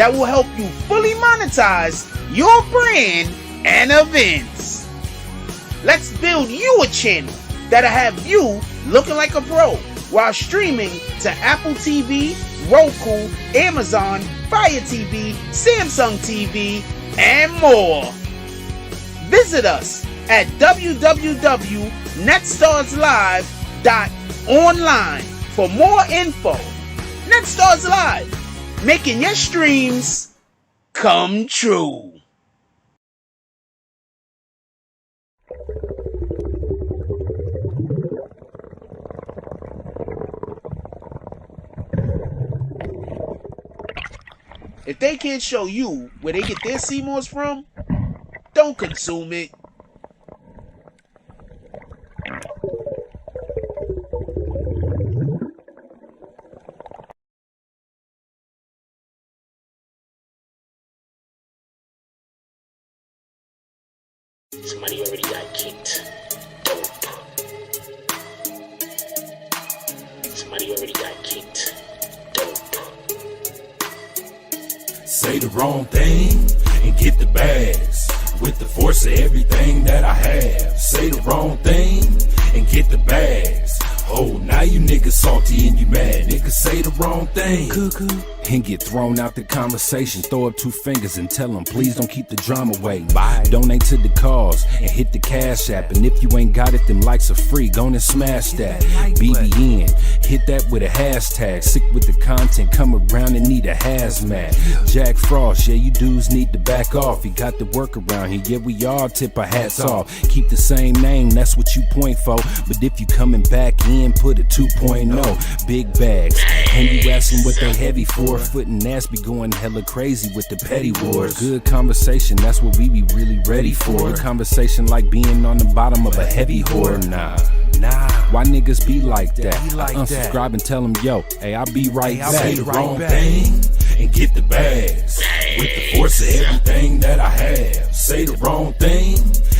that will help you fully monetize your brand and events. Let's build you a channel that'll have you looking like a pro while streaming to Apple TV, Roku, Amazon, Fire TV, Samsung TV, and more. Visit us at www.netstarslive.online for more info. Netstars Live, making your streams come true. If they can't show you where they get their CMOS from, don't consume it. Somebody already got kicked. Dope. Somebody already got kicked. Dope. Say the wrong thing and get the bags. With the force of everything that I have. Say the wrong thing and get the bags. Oh, now you niggas salty and you mad. Niggas say the wrong thing cuckoo, and get thrown out the conversation. Throw up 2 fingers and tell them please don't keep the drama waiting. Bye. Donate to the cause and hit the cash app. And if you ain't got it, them likes are free. Go and smash that. BBN, hit that with a hashtag. Sick with the content, come around and need a hazmat. Jack Frost, yeah, you dudes need to back off. You got the work around here, yeah, we all tip our hats off. Keep the same name, that's what you point for. But if you coming back in, put a 2.0. Big bags, and you asking what they heavy for. Foot and ass be going hella crazy with the petty wars. Good conversation, that's what we be really ready for. Good conversation like being on the bottom of a heavy whore. Nah, why niggas be like that? I unsubscribe and tell them, yo, hey, I'll be right back. Say the wrong thing and get the bags. With the force of everything that I have. Say the wrong thing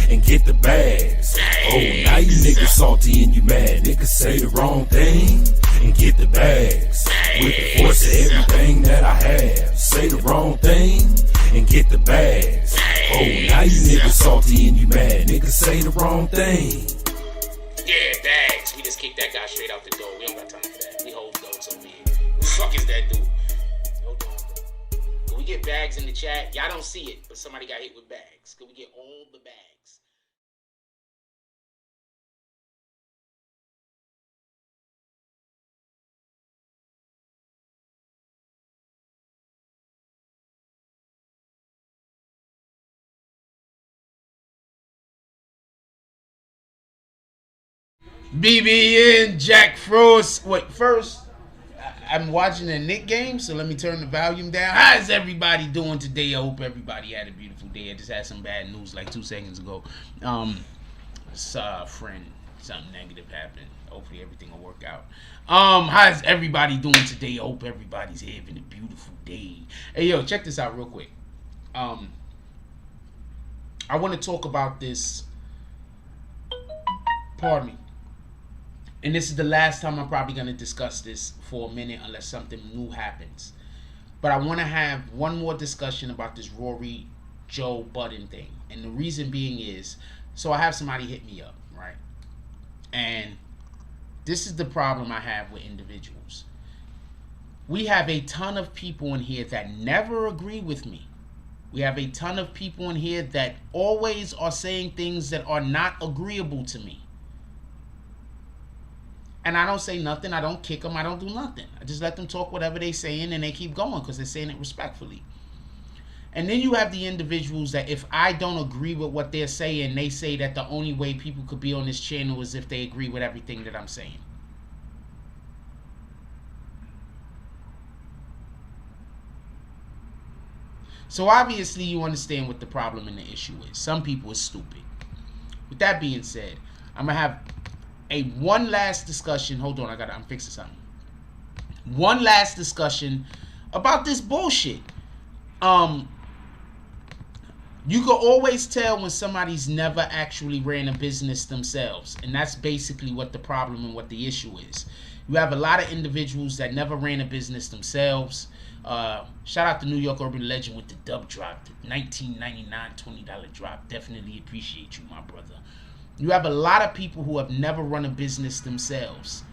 and get the bags. Oh, now you niggas salty and you mad. Niggas say the wrong thing and get the bags. With the force of everything that I have. Say the wrong thing and get the bags. Oh, now you niggas salty and you mad. Niggas say the wrong thing. Yeah, bags. We just kicked that guy straight out the door. We don't got time for that. We hold notes over here. Who the fuck is that dude? Hold on. Can we get bags in the chat? Y'all don't see it, but somebody got hit with bags. Can we get all the bags? BBN, Jack Frost. Wait, first, I'm watching the Knicks game, so let me turn the volume down. How's everybody doing today? I hope everybody had a beautiful day. I just had some bad news like 2 seconds ago. Saw a friend, something negative happened. Hopefully everything will work out. How's everybody doing today? I hope everybody's having a beautiful day. Hey, yo, check this out real quick. I want to talk about this. Pardon me. And this is the last time I'm probably going to discuss this for a minute unless something new happens. But I want to have one more discussion about this Rory, Joe, Budden thing. And the reason being is, so I have somebody hit me up, right? And this is the problem I have with individuals. We have a ton of people in here that never agree with me. We have a ton of people in here that always are saying things that are not agreeable to me. And I don't say nothing. I don't kick them. I don't do nothing. I just let them talk whatever they're saying, and they keep going because they're saying it respectfully. And then you have the individuals that if I don't agree with what they're saying, they say that the only way people could be on this channel is if they agree with everything that I'm saying. So obviously you understand what the problem and the issue is. Some people are stupid. With that being said, I'm going to have one last discussion. Hold on, I'm fixing something. One last discussion about this bullshit. You can always tell when somebody's never actually ran a business themselves. And that's basically what the problem and what the issue is. You have a lot of individuals that never ran a business themselves. Shout out to New York Urban Legend with the dub drop. The $19.99 $20 drop. Definitely appreciate you, my brother. You have a lot of people who have never run a business themselves.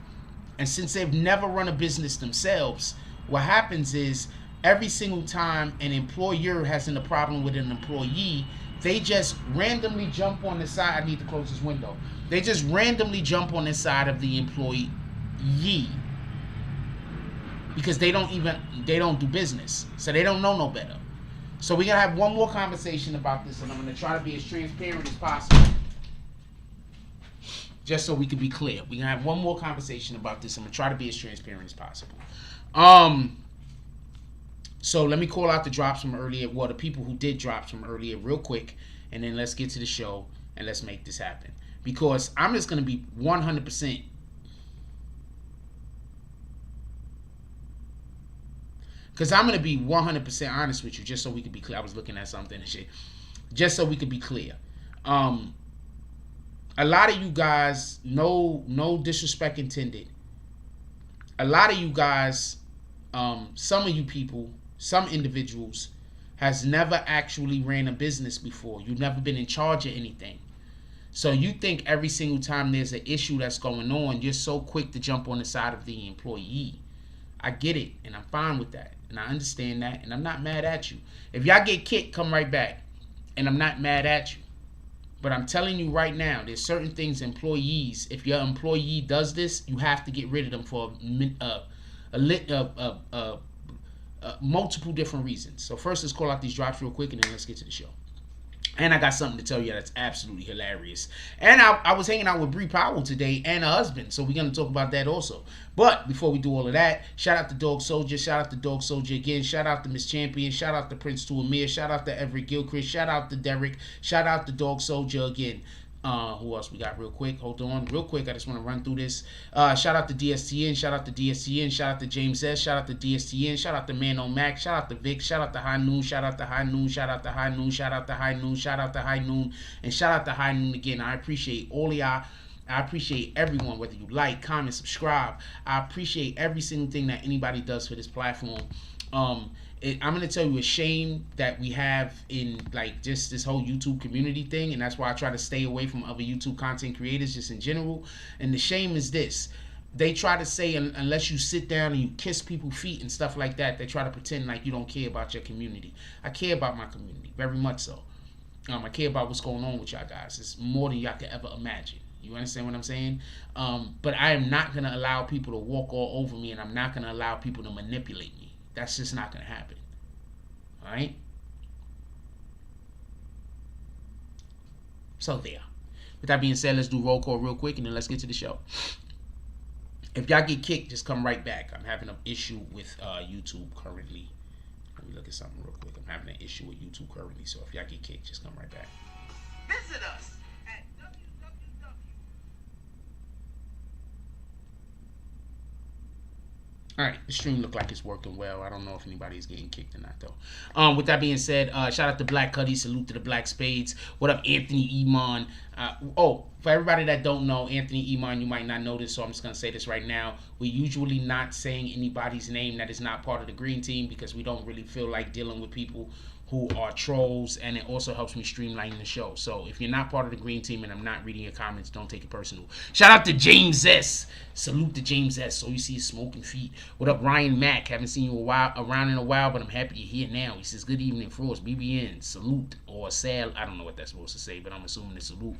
And since they've never run a business themselves, what happens is every single time an employer has a problem with an employee, they just randomly jump on the side. I need to close this window. They just randomly jump on the side of the employee because they don't do business. So they don't know no better. So we're going to have one more conversation about this, and I'm going to try to be as transparent as possible. Just so we can be clear. We're going to have one more conversation about this. I'm going to try to be as transparent as possible. So let me call out the drops from earlier. Well, the people who did drops from earlier real quick. And then let's get to the show and let's make this happen. Because I'm just going to be 100%. Because I'm going to be 100% honest with you. Just so we can be clear. I was looking at something and shit. Just so we could be clear. A lot of you guys, no disrespect intended. A lot of you guys, some of you people, some individuals, has never actually ran a business before. You've never been in charge of anything. So you think every single time there's an issue that's going on, you're so quick to jump on the side of the employee. I get it, and I'm fine with that. And I understand that, and I'm not mad at you. If y'all get kicked, come right back. And I'm not mad at you. But I'm telling you right now, there's certain things employees, if your employee does this, you have to get rid of them for multiple different reasons. So first, let's call out these drops real quick, and then let's get to the show. And I got something to tell you that's absolutely hilarious. And I was hanging out with Bree Powell today and her husband, so we're going to talk about that also. But before we do all of that, shout out to Dog Soldier, shout out to Dog Soldier again, shout out to Miss Champion, shout out to Prince to Amir, shout out to Everett Gilchrist, shout out to Derek, shout out to Dog Soldier again. Who else we got real quick? Hold on. Real quick, I just want to run through this. Shout out to DSTN. Shout out to DSTN. Shout out to James S. Shout out to DSTN. Shout out to Man on Mac. Shout out to Vic. Shout out to High Noon. Shout out to High Noon. Shout out to High Noon. Shout out to High Noon. Shout out to High Noon. And shout out to High Noon again. I appreciate all of y'all. I appreciate everyone, whether you like, comment, subscribe. I appreciate every single thing that anybody does for this platform. I'm going to tell you a shame that we have in like just this whole YouTube community thing, and that's why I try to stay away from other YouTube content creators just in general. And the shame is this: they try to say unless you sit down and you kiss people's feet and stuff like that, they try to pretend like you don't care about your community. I care about my community, very much so. I care about what's going on with y'all guys. It's more than y'all could ever imagine. You understand what I'm saying? But I am not going to allow people to walk all over me, and I'm not going to allow people to manipulate me. That's just not going to happen. All right? So there. With that being said, let's do roll call real quick, and then let's get to the show. If y'all get kicked, just come right back. I'm having an issue with YouTube currently. Let me look at something real quick. I'm having an issue with YouTube currently. So if y'all get kicked, just come right back. Visit us at All right, the stream look like it's working well. I don't know if anybody's getting kicked or not, though. With that being said, shout out to Black Cuddy. Salute to the Black Spades. What up, Anthony Iman? For everybody that don't know, Anthony Iman, you might not know this, so I'm just going to say this right now. We're usually not saying anybody's name that is not part of the green team because we don't really feel like dealing with people who are trolls, and it also helps me streamline the show. So if you're not part of the green team and I'm not reading your comments, don't take it personal. Shout out to James S. Salute to James S. So you see his smoking feet. What up, Ryan Mack? Haven't seen you around in a while, but I'm happy you're here now. He says, good evening, Frost. BBN, salute, or sal. I don't know what that's supposed to say, but I'm assuming it's salute.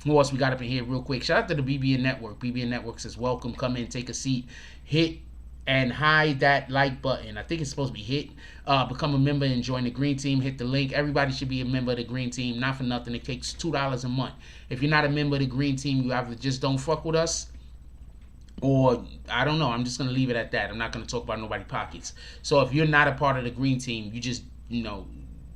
Who else we got up in here real quick? Shout out to the BBN Network. BBN Network says, welcome, come in, take a seat, hit and hide that like button. I think it's supposed to be hit. Become a member and join the green team. Hit the link. Everybody should be a member of the green team. Not for nothing. It takes $2 a month. If you're not a member of the green team, you either just don't fuck with us, or I don't know. I'm just going to leave it at that. I'm not going to talk about nobody's pockets. So if you're not a part of the green team, you just,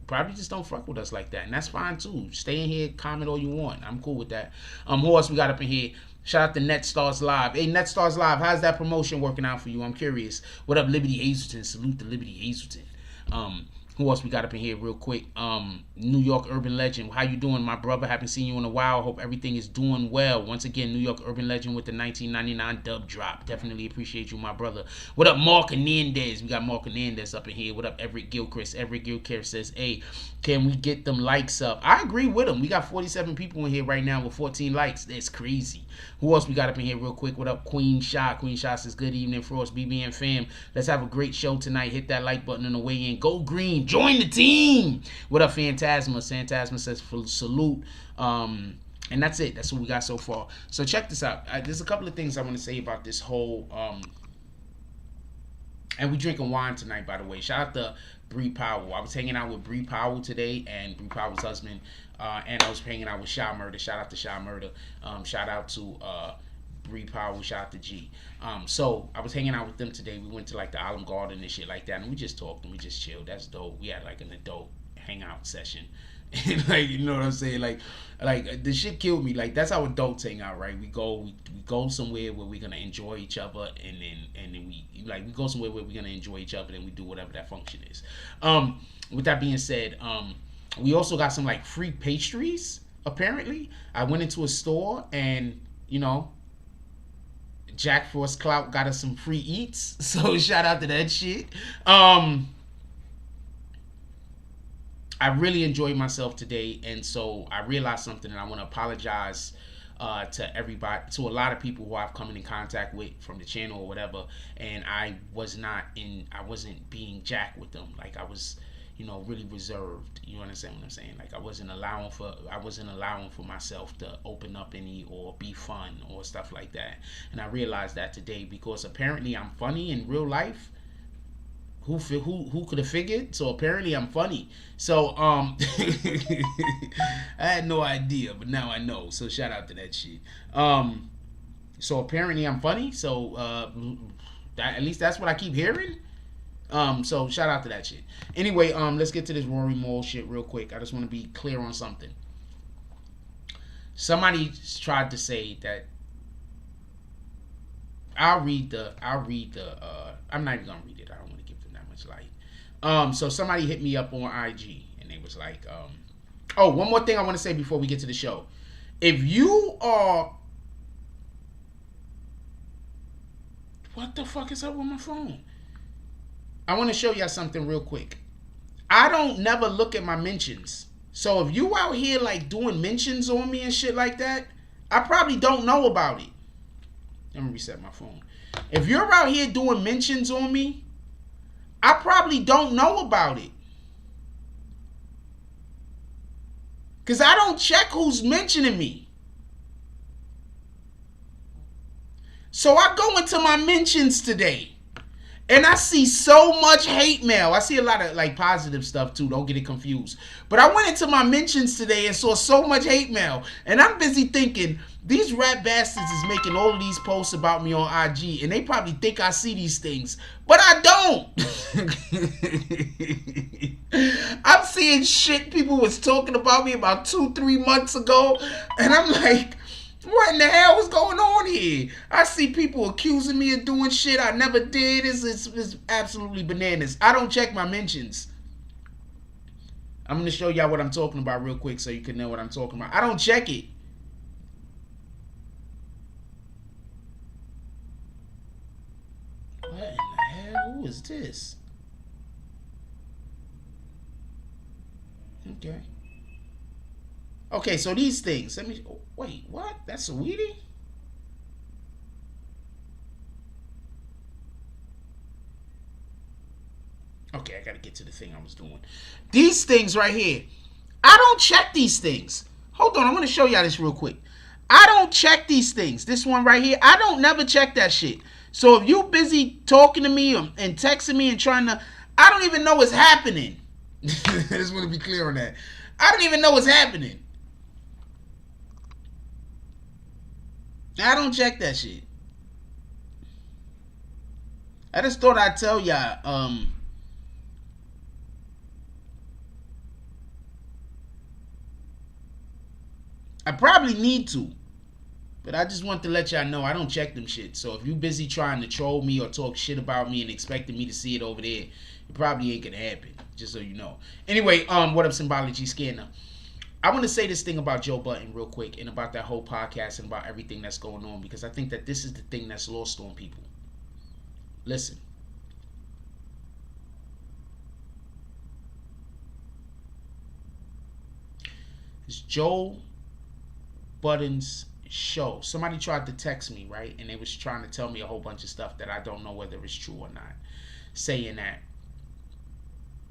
probably just don't fuck with us like that. And that's fine too. Stay in here, comment all you want. I'm cool with that. Who else we got up in here? Shout out to NetStars Live. Hey, NetStars Live, how's that promotion working out for you? I'm curious. What up, Liberty Hazelton? Salute to Liberty Hazelton. Who else we got up in here real quick? New York Urban Legend. How you doing, my brother? Haven't seen you in a while. Hope everything is doing well. Once again, New York Urban Legend with the 1999 dub drop. Definitely appreciate you, my brother. What up, Mark Hernandez? We got Mark Hernandez up in here. What up, Everett Gilchrist? Everett Gilchrist says, hey, can we get them likes up? I agree with him. We got 47 people in here right now with 14 likes. That's crazy. Who else we got up in here real quick? What up, Queen Shah? Queen Shah says, good evening, Frost, BBN fam. Let's have a great show tonight. Hit that like button on the way in. Go green. Join the team. What up, Phantasma? Phantasma says, salute. And that's it. That's what we got so far. So check this out. There's a couple of things I want to say about this whole... and we drinking wine tonight, by the way. Shout out to Bree Powell. I was hanging out with Bree Powell today, and Bree Powell's husband, and I was hanging out with Shy Murder. Shout out to Shy Murder. Shout out to Bree Powell. Shout out to G. So I was hanging out with them today. We went to like the Olive Garden and shit like that, and we just talked and we just chilled. That's dope. We had like an adult hangout session. Like, you know what I'm saying? Like the shit killed me. Like, that's how adults hang out, right? We go somewhere where we're gonna enjoy each other, and then we go somewhere where we're gonna enjoy each other, and we do whatever that function is. With that being said, we also got some like free pastries. Apparently, I went into a store and Jack Frost Clout got us some free eats. So shout out to that shit. I really enjoyed myself today, and so I realized something, and I want to apologize to everybody, to a lot of people who I've come in contact with from the channel or whatever, and I wasn't being Jack with them. Like, I was, really reserved. You understand what I'm saying? Like, I wasn't allowing for myself to open up any or be fun or stuff like that. And I realized that today because apparently I'm funny in real life. Who could have figured? So apparently I'm funny. So I had no idea, but now I know. So shout out to that shit. So apparently I'm funny. So at least that's what I keep hearing. So shout out to that shit. Anyway, let's get to this Rory Moore shit real quick. I just want to be clear on something. Somebody tried to say that I'm not even gonna read it. I don't want to give them that much light. So somebody hit me up on IG and they was like, oh, one more thing I want to say before we get to the show. If you are, what the fuck is up with my phone? I want to show y'all something real quick. I don't never look at my mentions. So if you out here like doing mentions on me and shit like that, I probably don't know about it. Let me reset my phone. If you're out here doing mentions on me, I probably don't know about it. Because I don't check who's mentioning me. So I go into my mentions today. And I see so much hate mail. I see a lot of like positive stuff too. Don't get it confused. But I went into my mentions today and saw so much hate mail. And I'm busy thinking, these rat bastards is making all of these posts about me on IG. And they probably think I see these things. But I don't. I'm seeing shit people was talking about me about 2-3 months ago. And I'm like, what in the hell is going on here? I see people accusing me of doing shit I never did. It's absolutely bananas. I don't check my mentions. I'm going to show y'all what I'm talking about real quick so you can know what I'm talking about. I don't check it. What in the hell? Who is this? Okay. Okay, so these things. Let me. Wait, what? That's a Weedy? Okay, I gotta get to the thing I was doing. These things right here. I don't check these things. Hold on, I'm gonna show y'all this real quick. I don't check these things. This one right here, I don't never check that shit. So if you busy talking to me and texting me and trying to, I don't even know what's happening. I just want to be clear on that. I don't even know what's happening. I don't check that shit. I just thought I'd tell y'all, I probably need to, but I just want to let y'all know I don't check them shit. So if you busy trying to troll me or talk shit about me and expecting me to see it over there, it probably ain't gonna happen, just so you know. Anyway, what up, Symbology Scanner? I want to say this thing about Joe Budden real quick and about that whole podcast and about everything that's going on, because I think that this is the thing that's lost on people. Listen. It's Joe Budden's show. Somebody tried to text me, right? And they was trying to tell me a whole bunch of stuff that I don't know whether it's true or not. Saying that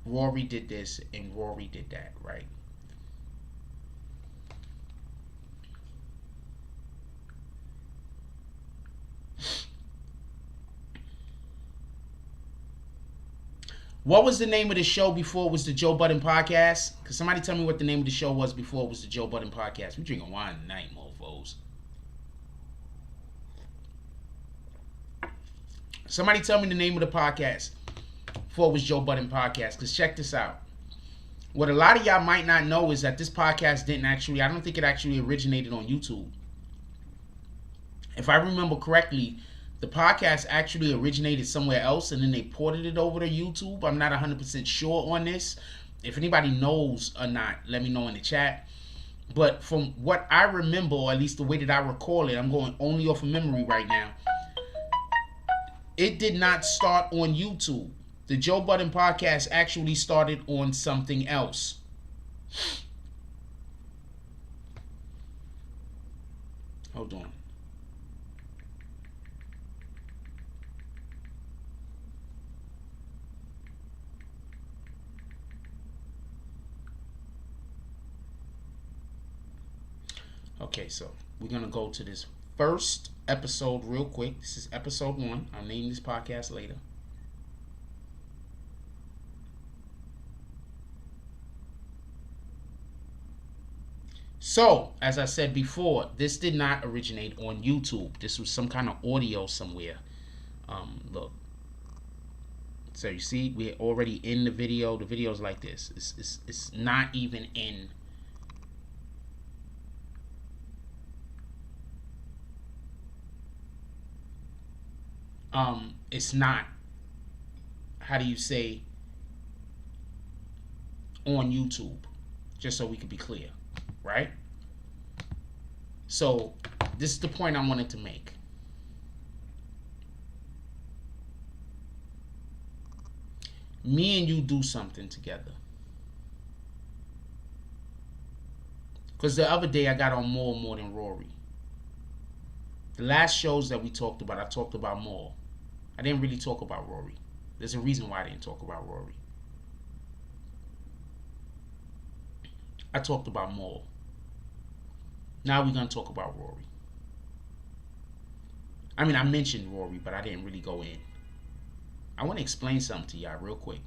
Rory did this and Rory did that, right? What was the name of the show before it was the Joe Budden podcast? Because somebody tell me what the name of the show was before it was the Joe Budden podcast. We drinking wine tonight, mofos. Somebody tell me the name of the podcast before it was Joe Budden podcast. Because check this out. What a lot of y'all might not know is that this podcast didn't actually, I don't think it actually originated on YouTube. If I remember correctly, the podcast actually originated somewhere else and then they ported it over to YouTube. I'm not 100% sure on this. If anybody knows or not, let me know in the chat. But from what I remember, or at least the way that I recall it, I'm going only off of memory right now, it did not start on YouTube. The Joe Budden podcast actually started on something else. Hold on. Okay, so we're going to go to this first episode real quick. This is episode 1. I'll name this podcast later. So, as I said before, this did not originate on YouTube. This was some kind of audio somewhere. Look. So you see, we're already in the video. The video's like this. It's not even in. It's not, how do you say, on YouTube, just so we can be clear, right? So this is the point I wanted to make. Me and you do something together. Because the other day I got on more than Rory. The last shows that we talked about, I talked about more. I didn't really talk about Rory. There's a reason why I didn't talk about Rory. I talked about more. Now we're going to talk about Rory. I mean, I mentioned Rory, but I didn't really go in. I want to explain something to y'all real quick.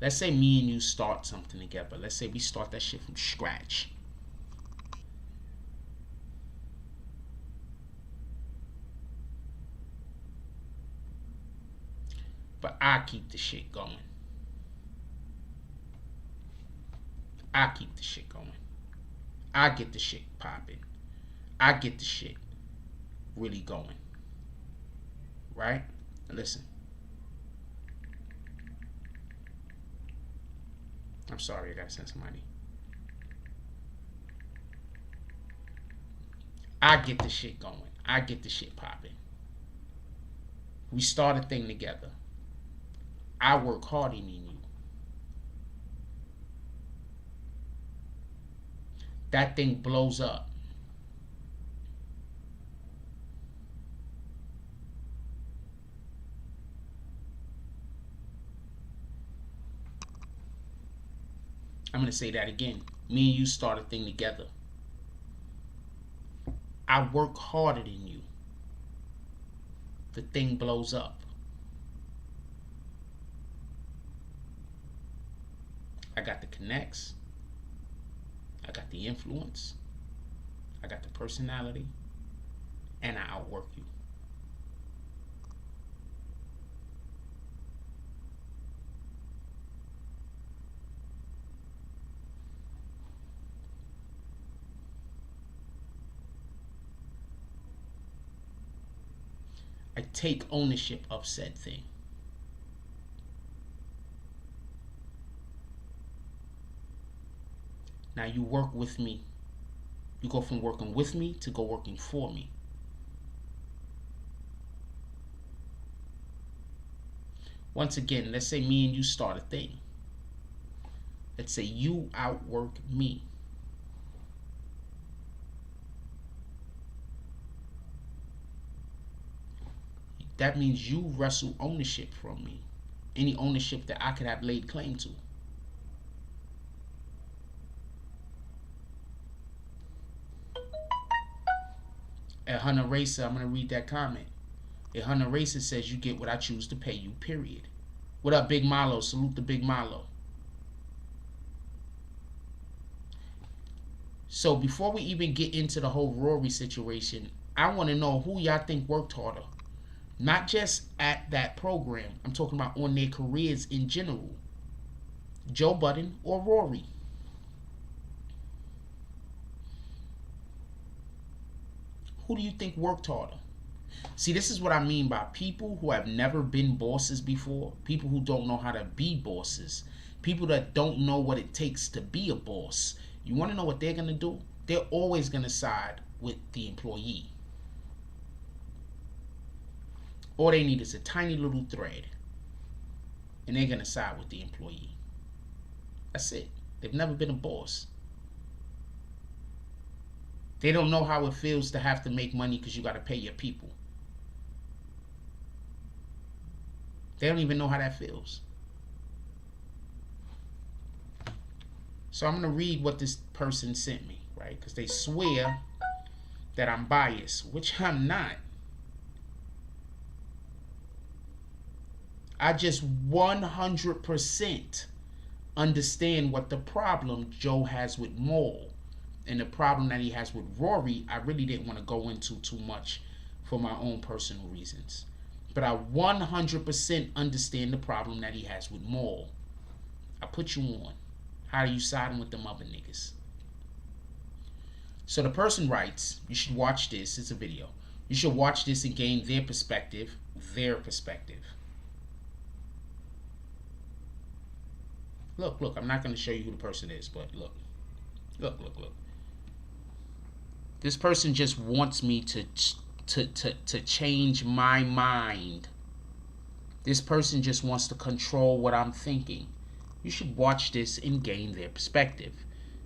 Let's say me and you start something together. Let's say we start that shit from scratch. But I keep the shit going. I keep the shit going. I get the shit popping. I get the shit really going. Right? Now listen. I'm sorry, I gotta send somebody. I get the shit going. I get the shit popping. We start a thing together. I work harder than you. That thing blows up. I'm going to say that again. Me and you start a thing together. I work harder than you. The thing blows up. I got the connects. I got the influence. I got the personality. And I outwork you. I take ownership of said thing. Now you work with me. You go from working with me to go working for me. Once again, let's say me and you start a thing. Let's say you outwork me. That means you wrestle ownership from me. Any ownership that I could have laid claim to. A Hunter Racer, I'm going to read that comment. A Hunter Racer says you get what I choose to pay you, period. What up, Big Milo? Salute the Big Milo. So before we even get into the whole Rory situation, I want to know who y'all think worked harder. Not just at that program. I'm talking about on their careers in general. Joe Budden or Rory. Who do you think worked harder? See, this is what I mean by people who have never been bosses before. People who don't know how to be bosses. People that don't know what it takes to be a boss. You want to know what they're going to do? They're always going to side with the employee. All they need is a tiny little thread. And they're going to side with the employee. That's it. They've never been a boss. They don't know how it feels to have to make money because you got to pay your people. They don't even know how that feels. So I'm going to read what this person sent me, right? Because they swear that I'm biased, which I'm not. I just 100% understand what the problem Joe has with Mole and the problem that he has with Rory. I really didn't want to go into too much for my own personal reasons. But I 100% understand the problem that he has with Mole. I put you on. How are you siding with them other niggas? So the person writes, you should watch this. It's a video. You should watch this and gain their perspective. Their perspective. Look, I'm not going to show you who the person is, but look. Look. This person just wants me to change my mind. This person just wants to control what I'm thinking. You should watch this and gain their perspective,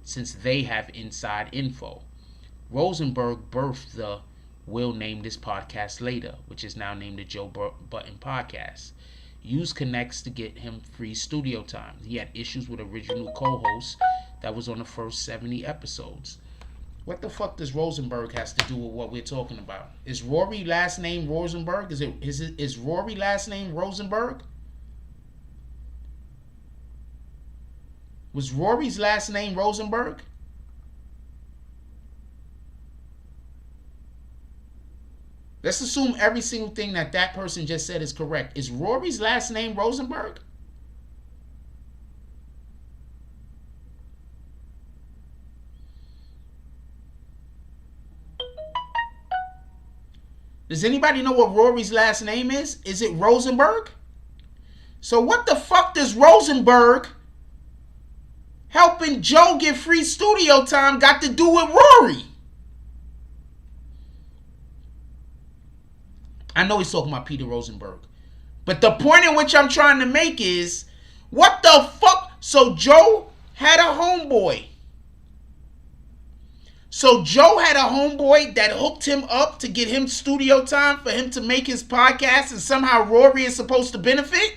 since they have inside info. Rosenberg birthed the We'll Name This Podcast Later, which is now named the Joe Budden Podcast. Use Connects to get him free studio time. He had issues with original co-hosts that was on the first 70 episodes. What the fuck does Rosenberg has to do with what we're talking about? Is Rory last name Rosenberg? Is Rory last name Rosenberg? Was Rory's last name Rosenberg? Let's assume every single thing that person just said is correct. Is Rory's last name Rosenberg? Does anybody know what Rory's last name is? Is it Rosenberg? So what the fuck does Rosenberg helping Joe get free studio time got to do with Rory? I know he's talking about Peter Rosenberg. But the point in which I'm trying to make is, what the fuck? So Joe had a homeboy. So Joe had a homeboy that hooked him up to get him studio time for him to make his podcast, and somehow Rory is supposed to benefit?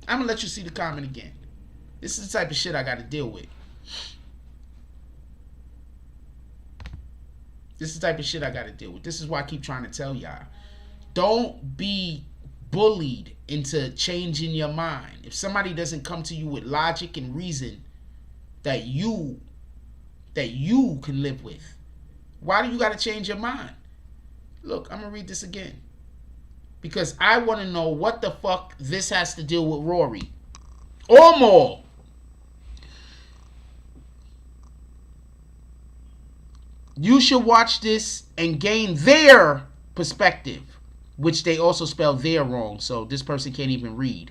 I'm going to let you see the comment again. This is the type of shit I got to deal with. This is the type of shit I got to deal with. This is why I keep trying to tell y'all. Don't be bullied into changing your mind. If somebody doesn't come to you with logic and reason that you can live with, why do you got to change your mind? Look, I'm going to read this again. Because I want to know what the fuck this has to do with Rory. Or more. You should watch this and gain their perspective, which they also spell their wrong, so this person can't even read.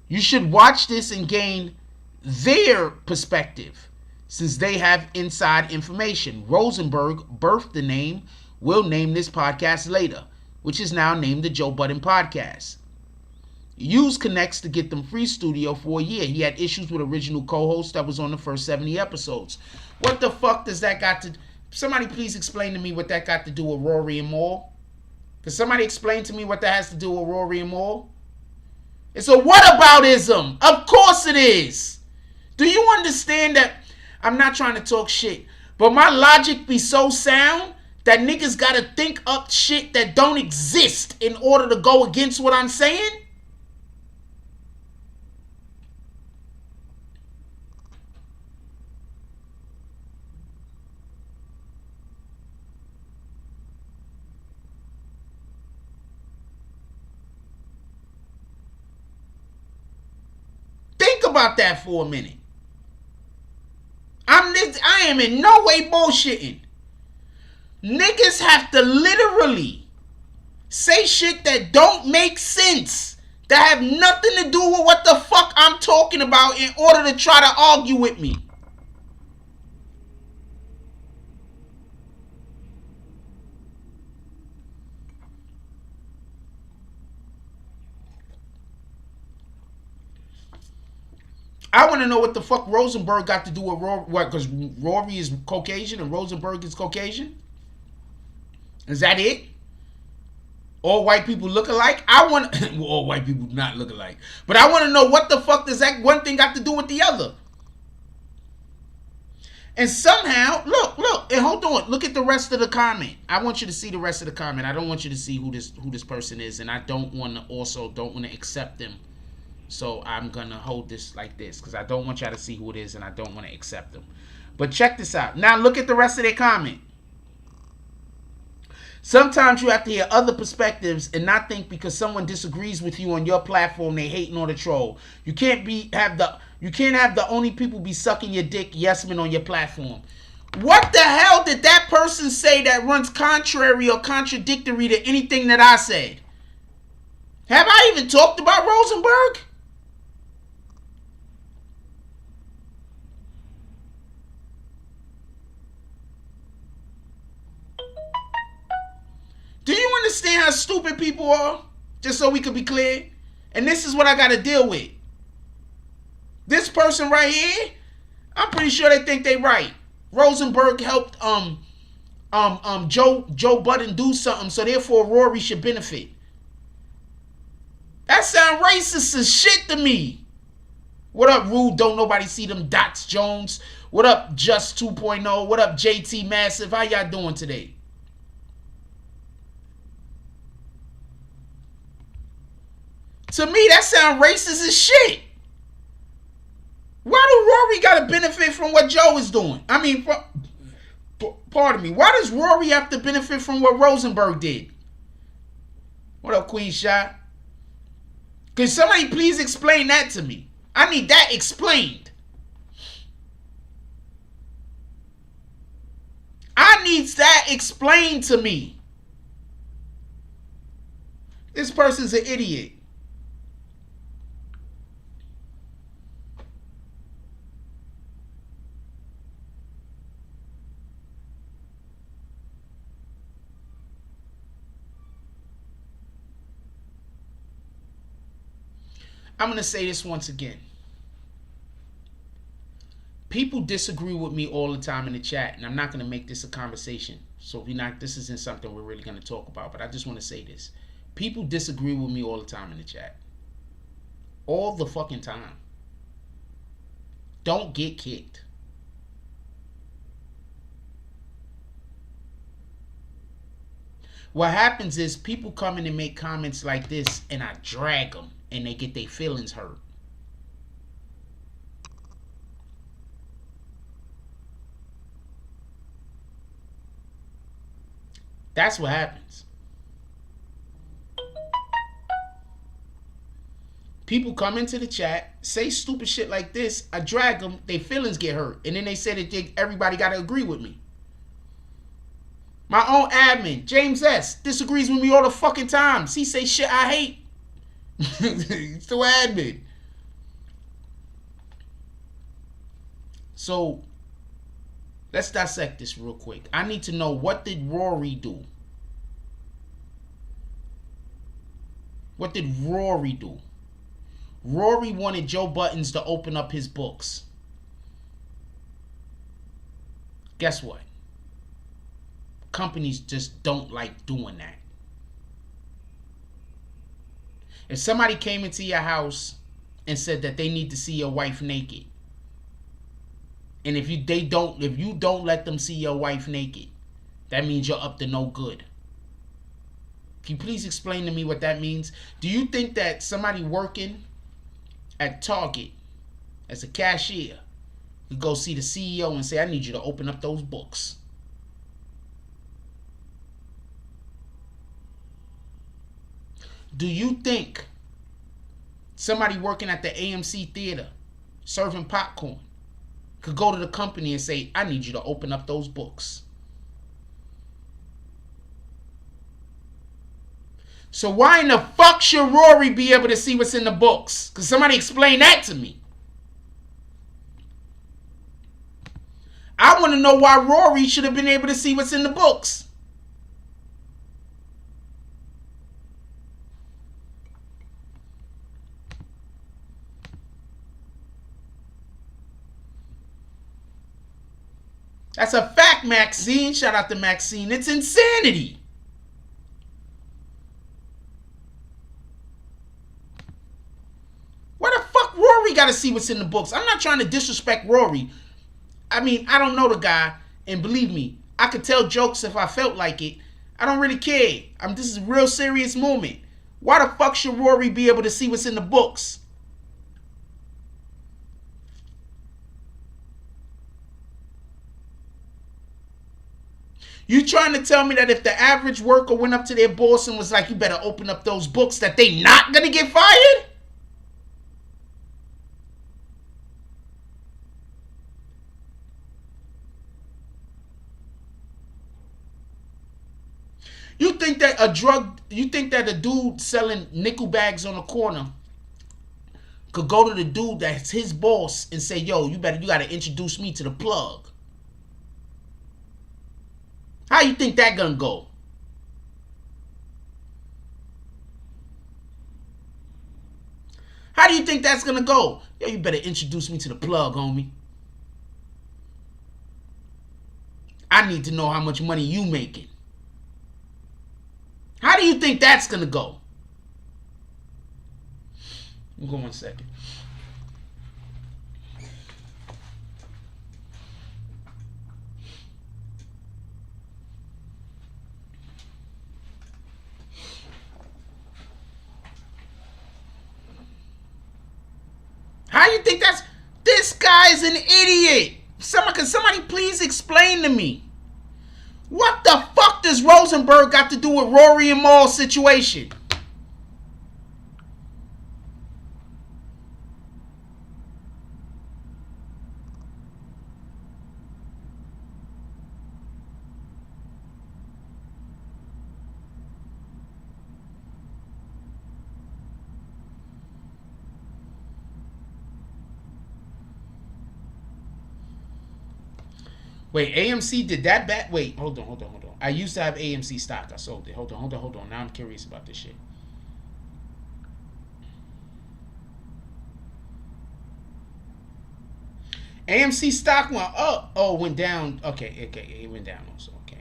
You should watch this and gain their perspective, since they have inside information. Rosenberg birthed the name. We'll name this podcast later, which is now named the Joe Budden Podcast. Used Connects to get them free studio for a year. He had issues with original co-host that was on the first 70 episodes. What the fuck does that got to... Somebody please explain to me what that got to do with Rory and Maul. Can somebody explain to me what that has to do with Rory and Maul? It's a whataboutism. Of course it is. Do you understand that? I'm not trying to talk shit, but my logic be so sound that niggas gotta think up shit that don't exist in order to go against what I'm saying? Think about that for a minute. I am in no way bullshitting. Niggas have to literally say shit that don't make sense, that have nothing to do with what the fuck I'm talking about, in order to try to argue with me. I want to know what the fuck Rosenberg got to do with Rory. What? Because Rory is Caucasian and Rosenberg is Caucasian? Is that it? All white people look alike? Well, all white people do not look alike. But I want to know what the fuck does that one thing got to do with the other? And somehow, look, and hold on. Look at the rest of the comment. I want you to see the rest of the comment. I don't want you to see who this person is, and I don't want to accept them. So I'm going to hold this like this, because I don't want y'all to see who it is, and I don't want to accept them. But check this out. Now look at the rest of their comment. Sometimes you have to hear other perspectives and not think because someone disagrees with you on your platform they hating on the troll. You can't have the only people be sucking your dick yes men on your platform. What the hell did that person say that runs contrary or contradictory to anything that I said? Have I even talked about Rosenberg? Do you understand how stupid people are? Just so we could be clear. And this is what I got to deal with. This person right here, I'm pretty sure they think they right. Rosenberg helped Joe Budden do something, so therefore Rory should benefit. That sound racist as shit to me. What up, Rude? Don't nobody see them dots, Jones? What up, Just 2.0? What up, JT Massive? How y'all doing today? To me, that sound racist as shit. Why do Rory got to benefit from what Joe is doing? I mean, pardon me. Why does Rory have to benefit from what Rosenberg did? What up, Queen Shot? Can somebody please explain that to me? I need that explained. I need that explained to me. This person's an idiot. I'm going to say this once again. People disagree with me all the time in the chat, and I'm not going to make this a conversation. So this isn't something we're really going to talk about, but I just want to say this. People disagree with me all the time in the chat. All the fucking time. Don't get kicked. What happens is people come in and make comments like this, and I drag them. And they get their feelings hurt. That's what happens. People come into the chat, say stupid shit like this, I drag them, their feelings get hurt. And then they say that everybody got to agree with me. My own admin, James S., disagrees with me all the fucking times. He say shit I hate. It's the admin. So let's dissect this real quick. I need to know, what did Rory do? What did Rory do? Rory wanted Joe Buttons to open up his books. Guess what? Companies just don't like doing that. If somebody came into your house and said that they need to see your wife naked, and if you don't let them see your wife naked, that means you're up to no good. Can you please explain to me what that means? Do you think that somebody working at Target as a cashier could go see the CEO and say, I need you to open up those books? Do you think somebody working at the AMC theater serving popcorn could go to the company and say, I need you to open up those books? So why in the fuck should Rory be able to see what's in the books? Because somebody explain that to me. I want to know why Rory should have been able to see what's in the books. That's a fact, Maxine. Shout out to Maxine. It's insanity. Why the fuck Rory got to see what's in the books? I'm not trying to disrespect Rory. I mean, I don't know the guy. And believe me, I could tell jokes if I felt like it. I don't really care. This is a real serious moment. Why the fuck should Rory be able to see what's in the books? You trying to tell me that if the average worker went up to their boss and was like, you better open up those books, that they not going to get fired? You think that a dude selling nickel bags on the corner could go to the dude that's his boss and say, yo, you got to introduce me to the plug? How you think that gonna go? How do you think that's gonna go? Yo, you better introduce me to the plug, homie. I need to know how much money you making. How do you think that's gonna go? Go 1 second. How you think that's... This guy is an idiot. Can somebody please explain to me? What the fuck does Rosenberg got to do with Rory and Maul's situation? Wait, AMC did that bad? Wait, hold on. I used to have AMC stock. I sold it. Hold on. Now I'm curious about this shit. AMC stock went up. Oh, went down. Okay. It went down also. Okay.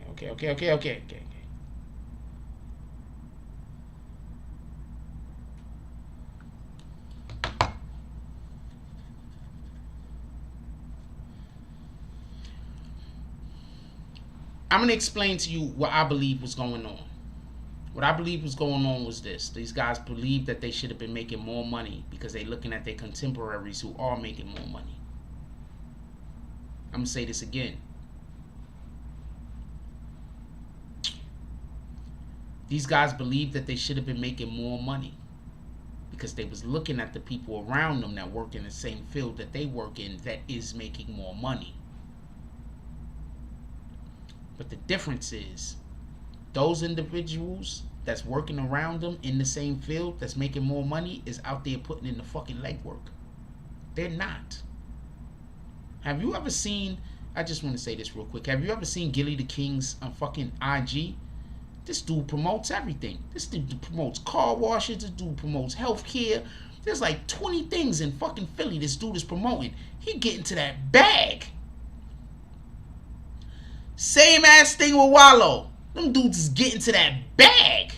I'm going to explain to you what I believe was going on. What I believe was going on was this. These guys believe that they should have been making more money because they're looking at their contemporaries who are making more money. I'm going to say this again. These guys believe that they should have been making more money because they was looking at the people around them that work in the same field that they work in that is making more money. But the difference is, those individuals that's working around them in the same field that's making more money is out there putting in the fucking legwork. They're not. Have you ever seen, I just want to say this real quick. Have you ever seen Gilly the King's on fucking IG? This dude promotes everything. This dude promotes car washes. This dude promotes healthcare. There's like 20 things in fucking Philly this dude is promoting. He getting to that bag. Same ass thing with Wallow. Them dudes is getting to that bag.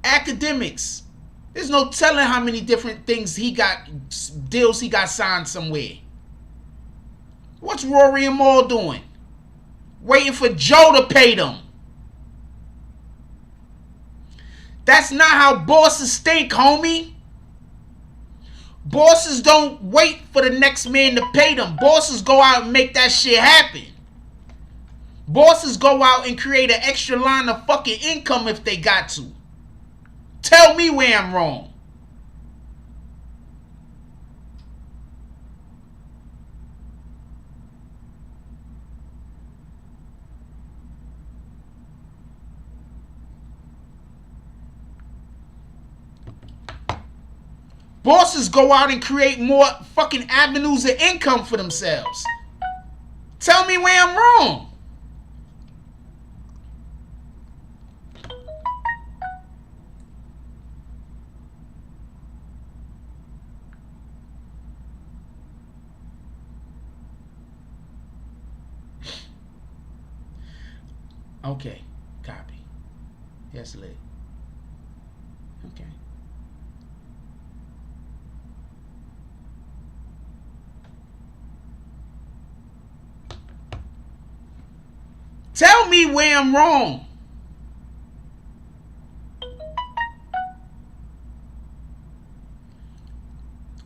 Akademiks. There's no telling how many different things he got, deals he got signed somewhere. What's Rory and Maul doing? Waiting for Joe to pay them. That's not how bosses think, homie. Bosses don't wait for the next man to pay them. Bosses go out and make that shit happen. Bosses go out and create an extra line of fucking income if they got to. Tell me where I'm wrong. Bosses go out and create more fucking avenues of income for themselves. Tell me where I'm wrong. Okay, copy. Yes, lit. Okay. Tell me where I'm wrong.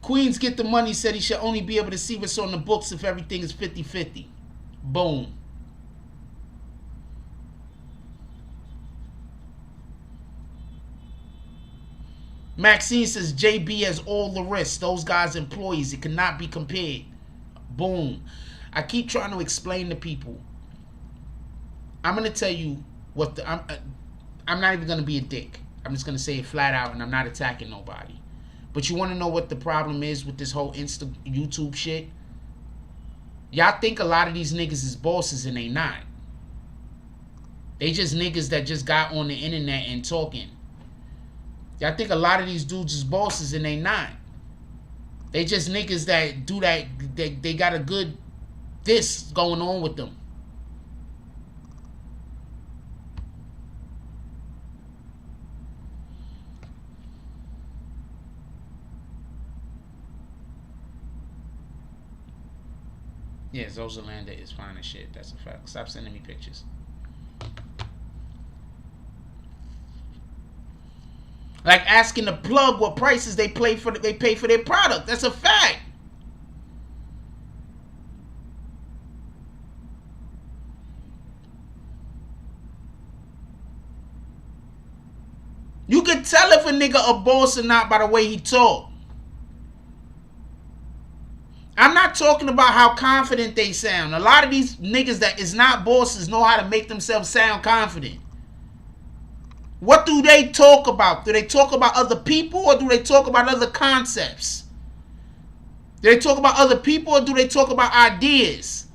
Queens Get the Money said he should only be able to see what's on the books if everything is 50-50. Boom. Maxine says JB has all the risks. Those guys employees. It cannot be compared. Boom. I keep trying to explain to people. I'm going to tell you what I'm not even going to be a dick. I'm just going to say it flat out, and I'm not attacking nobody. But you want to know what the problem is with this whole YouTube shit? Y'all think a lot of these niggas is bosses, and they not. They just niggas that just got on the internet and talking. Y'all think a lot of these dudes is bosses, and they not. They just niggas that do that. They got a good this going on with them. Yeah, Zozalanda is fine as shit. That's a fact. Stop sending me pictures. Like asking the plug what prices they pay for their product. That's a fact. You can tell if a nigga a boss or not by the way he talk. I'm not talking about how confident they sound. A lot of these niggas that is not bosses know how to make themselves sound confident. What do they talk about? Do they talk about other people or do they talk about other concepts? Do they talk about other people or do they talk about ideas?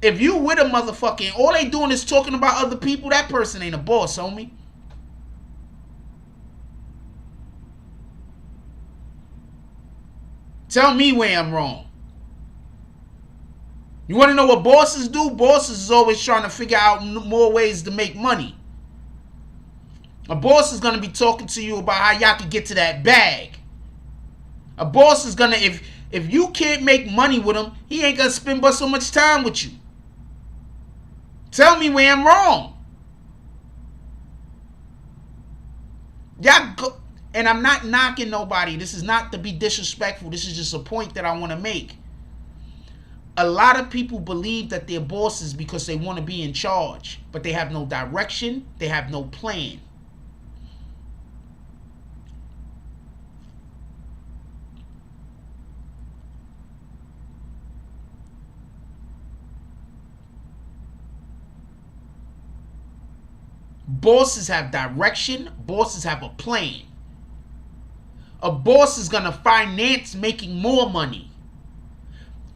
If you with a motherfucker and all they doing is talking about other people, that person ain't a boss, homie. Tell me where I'm wrong. You want to know what bosses do? Bosses is always trying to figure out more ways to make money. A boss is going to be talking to you about how y'all can get to that bag. A boss is going to, if you can't make money with him, he ain't going to spend but so much time with you. Tell me where I'm wrong. Y'all go, and I'm not knocking nobody. This is not to be disrespectful. This is just a point that I want to make. A lot of people believe that they're bosses because they want to be in charge, but they have no direction. They have no plan. Bosses have direction. Bosses have a plan. A boss is gonna finance making more money.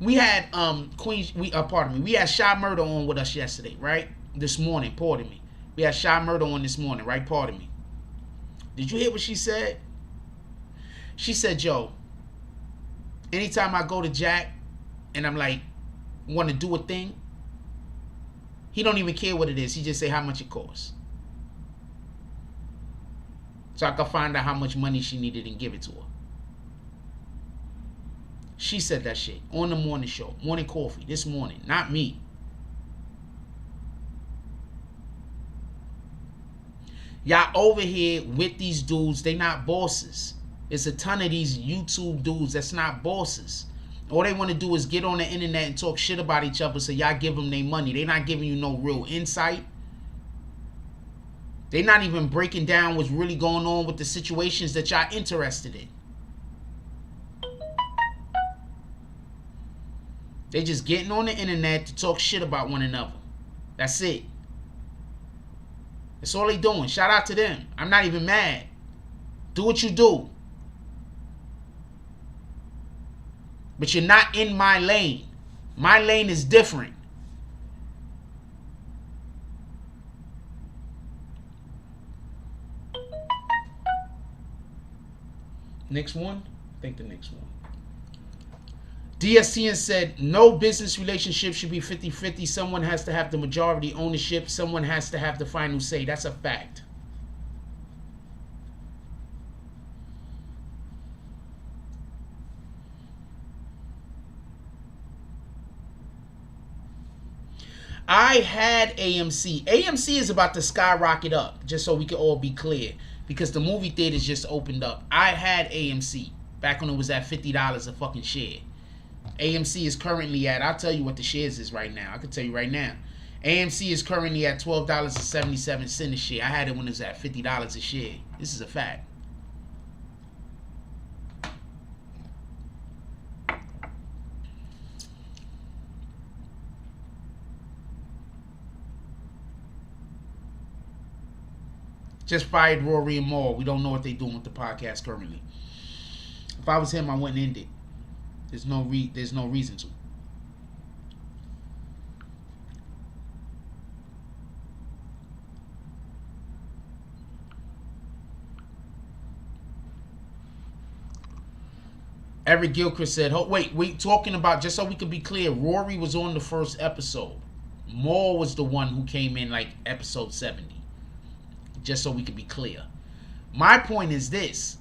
We had we had Shy Murder on with us yesterday, right? This morning, pardon me. We had Shy Murder on this morning, right? Pardon me. Did you hear what she said? She said, yo, anytime I go to Jack and I'm like, want to do a thing, he don't even care what it is. He just say how much it costs. So I could find out how much money she needed and give it to her. She said that shit on the morning show, Morning Coffee, this morning, not me. Y'all over here with these dudes, they not bosses. It's a ton of these YouTube dudes that's not bosses. All they want to do is get on the internet and talk shit about each other so y'all give them their money. They not giving you no real insight. They're not even breaking down what's really going on with the situations that y'all interested in. They just getting on the internet to talk shit about one another. That's it. That's all they doing. Shout out to them. I'm not even mad. Do what you do. But you're not in my lane. My lane is different. Next one? I think the next one. DSTN said, no business relationship should be 50-50. Someone has to have the majority ownership. Someone has to have the final say. That's a fact. I had AMC. AMC is about to skyrocket up, just so we can all be clear, because the movie theaters just opened up. I had AMC back when it was at $50 a fucking share. AMC is currently at, I'll tell you what the shares is right now. I can tell you right now. AMC is currently at $12.77 a share. I had it when it was at $50 a share. This is a fact. Just fired Rory and Maul. We don't know what they're doing with the podcast currently. If I was him, I wouldn't end it. There's no reason to. Eric Gilchrist said, oh, wait, talking about, just so we could be clear, Rory was on the first episode. Maul was the one who came in like episode 70. Just so we could be clear. My point is this.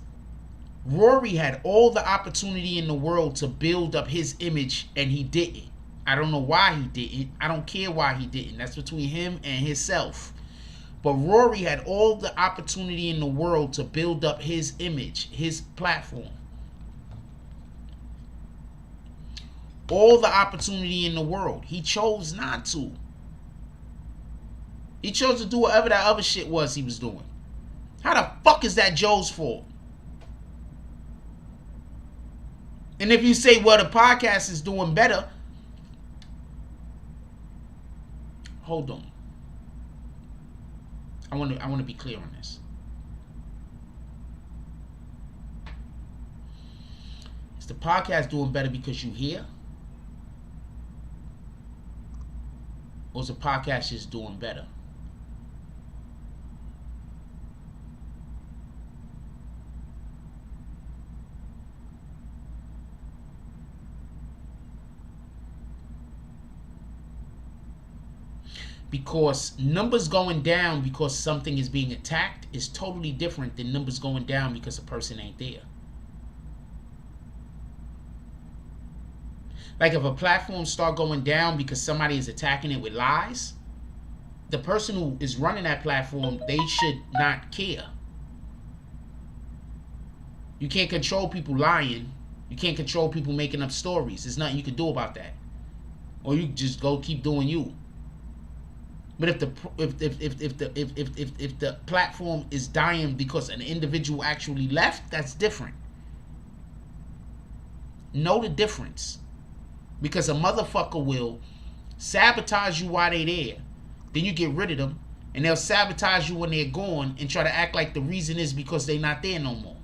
Rory had all the opportunity in the world to build up his image, and he didn't. I don't know why he didn't. I don't care why he didn't. That's between him and himself. But Rory had all the opportunity in the world to build up his image, his platform. All the opportunity in the world. He chose not to. He chose to do whatever that other shit was he was doing. How the fuck is that Joe's fault? And if you say, well, the podcast is doing better. Hold on. I want to be clear on this. Is the podcast doing better because you here? Or is the podcast just doing better? Because numbers going down because something is being attacked is totally different than numbers going down because a person ain't there. Like if a platform start going down because somebody is attacking it with lies, the person who is running that platform, they should not care. You can't control people lying. You can't control people making up stories. There's nothing you can do about that. Or you just go keep doing you. But if the platform is dying because an individual actually left, that's different. Know the difference. Because a motherfucker will sabotage you while they're there. Then you get rid of them. And they'll sabotage you when they're gone and try to act like the reason is because they're not there no more.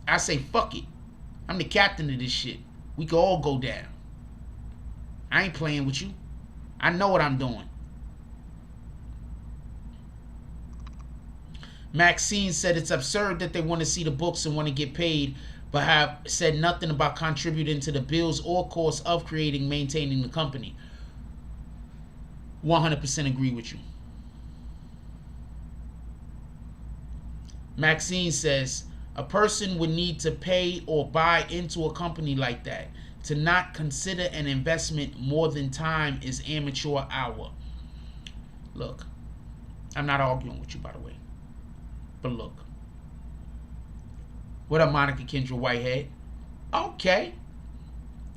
I say, fuck it. I'm the captain of this shit. We can all go down. I ain't playing with you. I know what I'm doing. Maxine said it's absurd that they want to see the books and want to get paid, but have said nothing about contributing to the bills or costs of creating, maintaining the company. 100% agree with you. Maxine says, a person would need to pay or buy into a company like that. To not consider an investment more than time is amateur hour. Look, I'm not arguing with you, by the way. But look. What up, Monica Kendra Whitehead? Okay.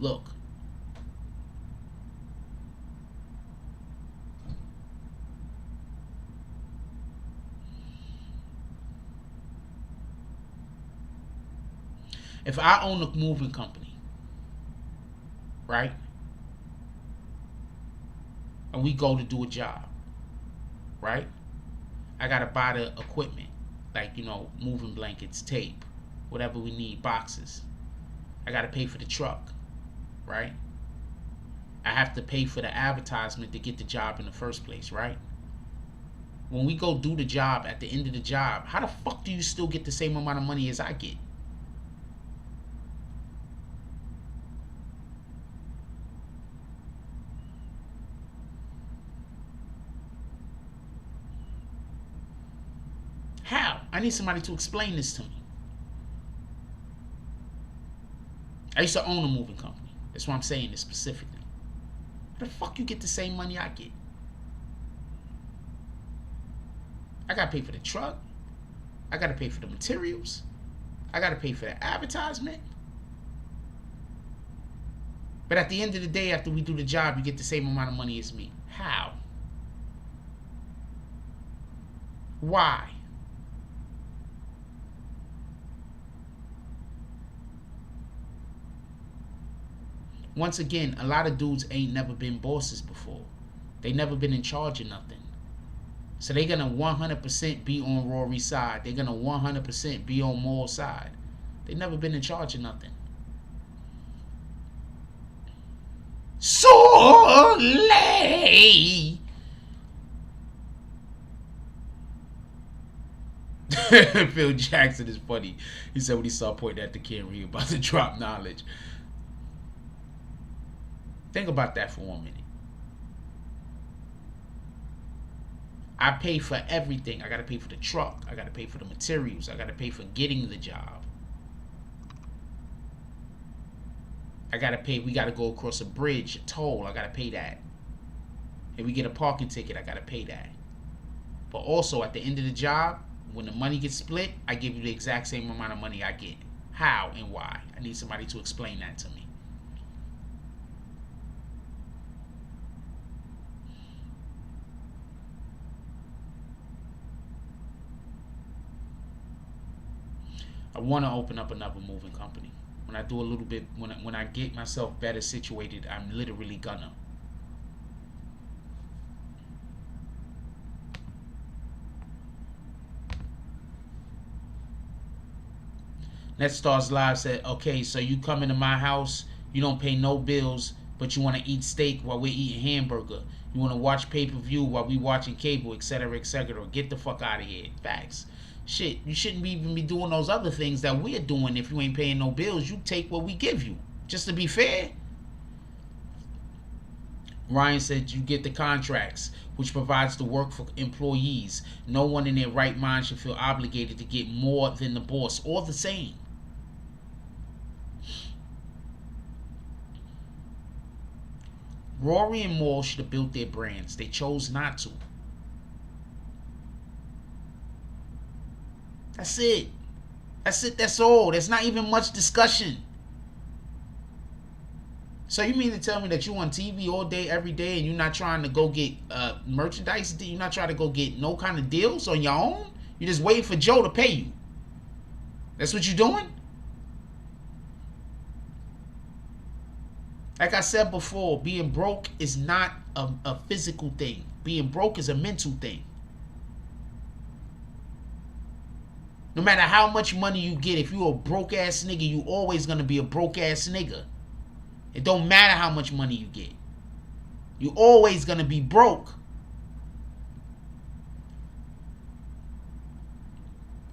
Look. If I own a moving company, right? And we go to do a job, right? I gotta buy the equipment, like, you know, moving blankets, tape, whatever we need, boxes. I gotta pay for the truck, right? I have to pay for the advertisement to get the job in the first place, right? When we go do the job, at the end of the job, how the fuck do you still get the same amount of money as I get? How? I need somebody to explain this to me. I used to own a moving company. That's why I'm saying this specifically. How the fuck you get the same money I get? I gotta pay for the truck. I gotta pay for the materials. I gotta pay for the advertisement. But at the end of the day, after we do the job, you get the same amount of money as me. How? Why? Once again, a lot of dudes ain't never been bosses before. They never been in charge of nothing. So they're going to 100% be on Rory's side. They're going to 100% be on Moore's side. They never been in charge of nothing. Soleil! Phil Jackson is funny. He said when he saw pointing at the camera, he about to drop knowledge. Think about that for 1 minute. I pay for everything. I got to pay for the truck. I got to pay for the materials. I got to pay for getting the job. I got to pay. We got to go across a bridge, a toll. I got to pay that. If we get a parking ticket, I gotta pay that. But also at the end of the job, when the money gets split, I give you the exact same amount of money I get. How and why? I need somebody to explain that to me. I want to open up another moving company. When I do a little bit, when I get myself better situated, I'm literally gonna. NetStars Live said, okay, so you come into my house, you don't pay no bills, but you want to eat steak while we're eating hamburger. You want to watch pay-per-view while we watching cable, etc., etc. Get the fuck out of here. Facts. Shit, you shouldn't even be doing those other things that we're doing if you ain't paying no bills. You take what we give you. Just to be fair. Ryan said you get the contracts, which provides the work for employees. No one in their right mind should feel obligated to get more than the boss or the same. Rory and Maul should have built their brands. They chose not to. That's it. That's it. That's all. There's not even much discussion. So you mean to tell me that you on TV all day, every day, and you're not trying to go get merchandise? You're not trying to go get no kind of deals on your own? You're just waiting for Joe to pay you. That's what you're doing? Like I said before, being broke is not a physical thing. Being broke is a mental thing. No matter how much money you get, if you're a broke ass nigga, you always gonna be a broke ass nigga. It don't matter how much money you get. You always gonna be broke.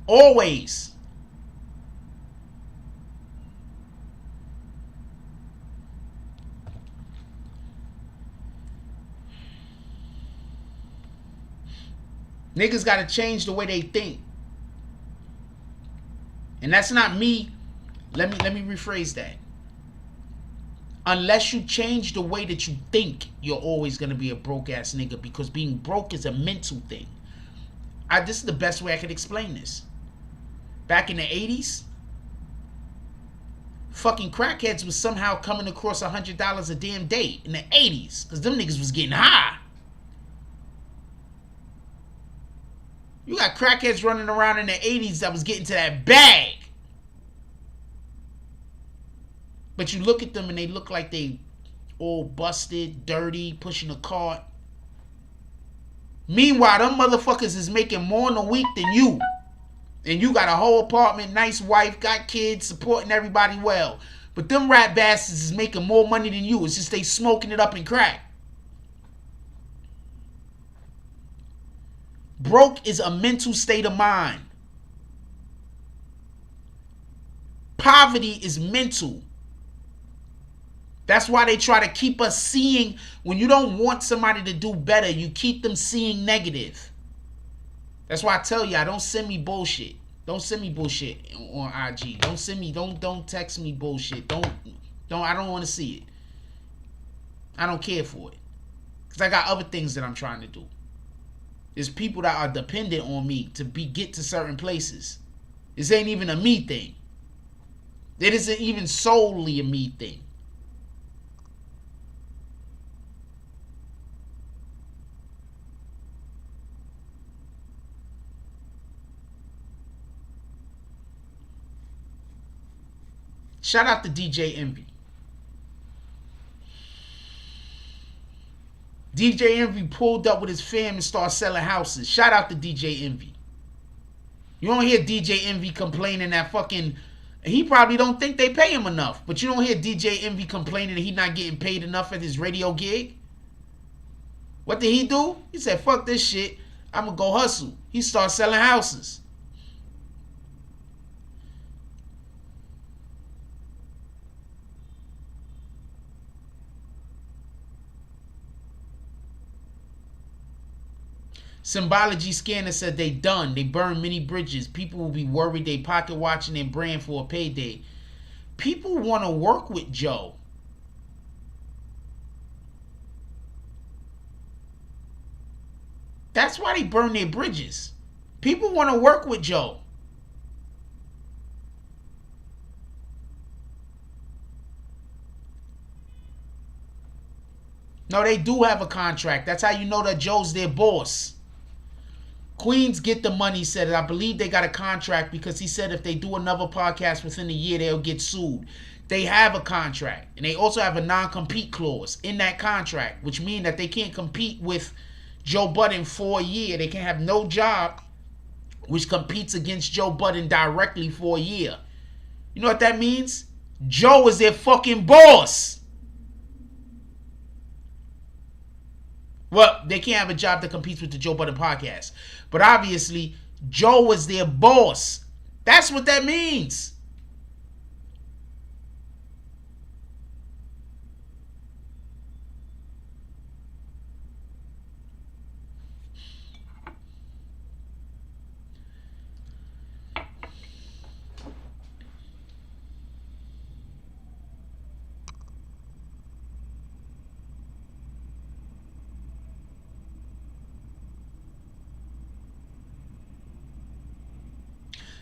Always. Niggas gotta change the way they think. And that's not me. Let me rephrase that. Unless you change the way that you think, you're always going to be a broke ass nigga, because being broke is a mental thing. This is the best way I could explain this. Back in the 80s, fucking crackheads was somehow coming across $100 a damn day in the 80s, because them niggas was getting high. You got crackheads running around in the 80s that was getting to that bag. But you look at them and they look like they all busted, dirty, pushing a cart. Meanwhile, them motherfuckers is making more in a week than you. And you got a whole apartment, nice wife, got kids, supporting everybody well. But them rat bastards is making more money than you. It's just they smoking it up in crack. Broke is a mental state of mind. Poverty is mental. That's why they try to keep us seeing. When you don't want somebody to do better, you keep them seeing negative. That's why I tell y'all, don't send me bullshit. Don't send me bullshit on IG. Don't send me, don't text me bullshit. I don't want to see it. I don't care for it. Because I got other things that I'm trying to do. There's people that are dependent on me to get to certain places. This ain't even a me thing. It isn't even solely a me thing. Shout out to DJ Envy. DJ Envy pulled up with his fam and started selling houses. Shout out to DJ Envy. You don't hear DJ Envy complaining that fucking... He probably don't think they pay him enough. But you don't hear DJ Envy complaining that he not getting paid enough at his radio gig. What did he do? He said, fuck this shit. I'm going to go hustle. He started selling houses. Symbology Scanner said they done. They burned many bridges. People will be worried they pocket watching their brand for a payday. People want to work with Joe. That's why they burn their bridges. People want to work with Joe. No, they do have a contract. That's how you know that Joe's their boss. Queens get the money, said it. I believe they got a contract because he said if they do another podcast within a year, they'll get sued. They have a contract. And they also have a non-compete clause in that contract, which means that they can't compete with Joe Budden for a year. They can't have no job which competes against Joe Budden directly for a year. You know what that means? Joe is their fucking boss. Well, they can't have a job that competes with the Joe Budden podcast. But obviously, Joe is their boss. That's what that means.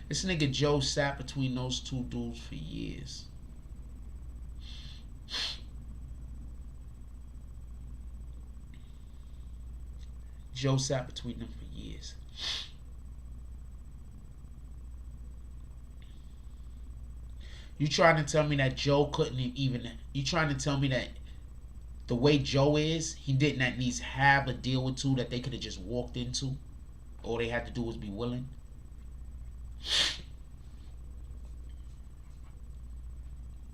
This nigga Joe sat between those two dudes for years. Joe sat between them for years. You trying to tell me that Joe couldn't even... You trying to tell me that the way Joe is, he didn't at least have a deal with two that they could have just walked into? All they had to do was be willing?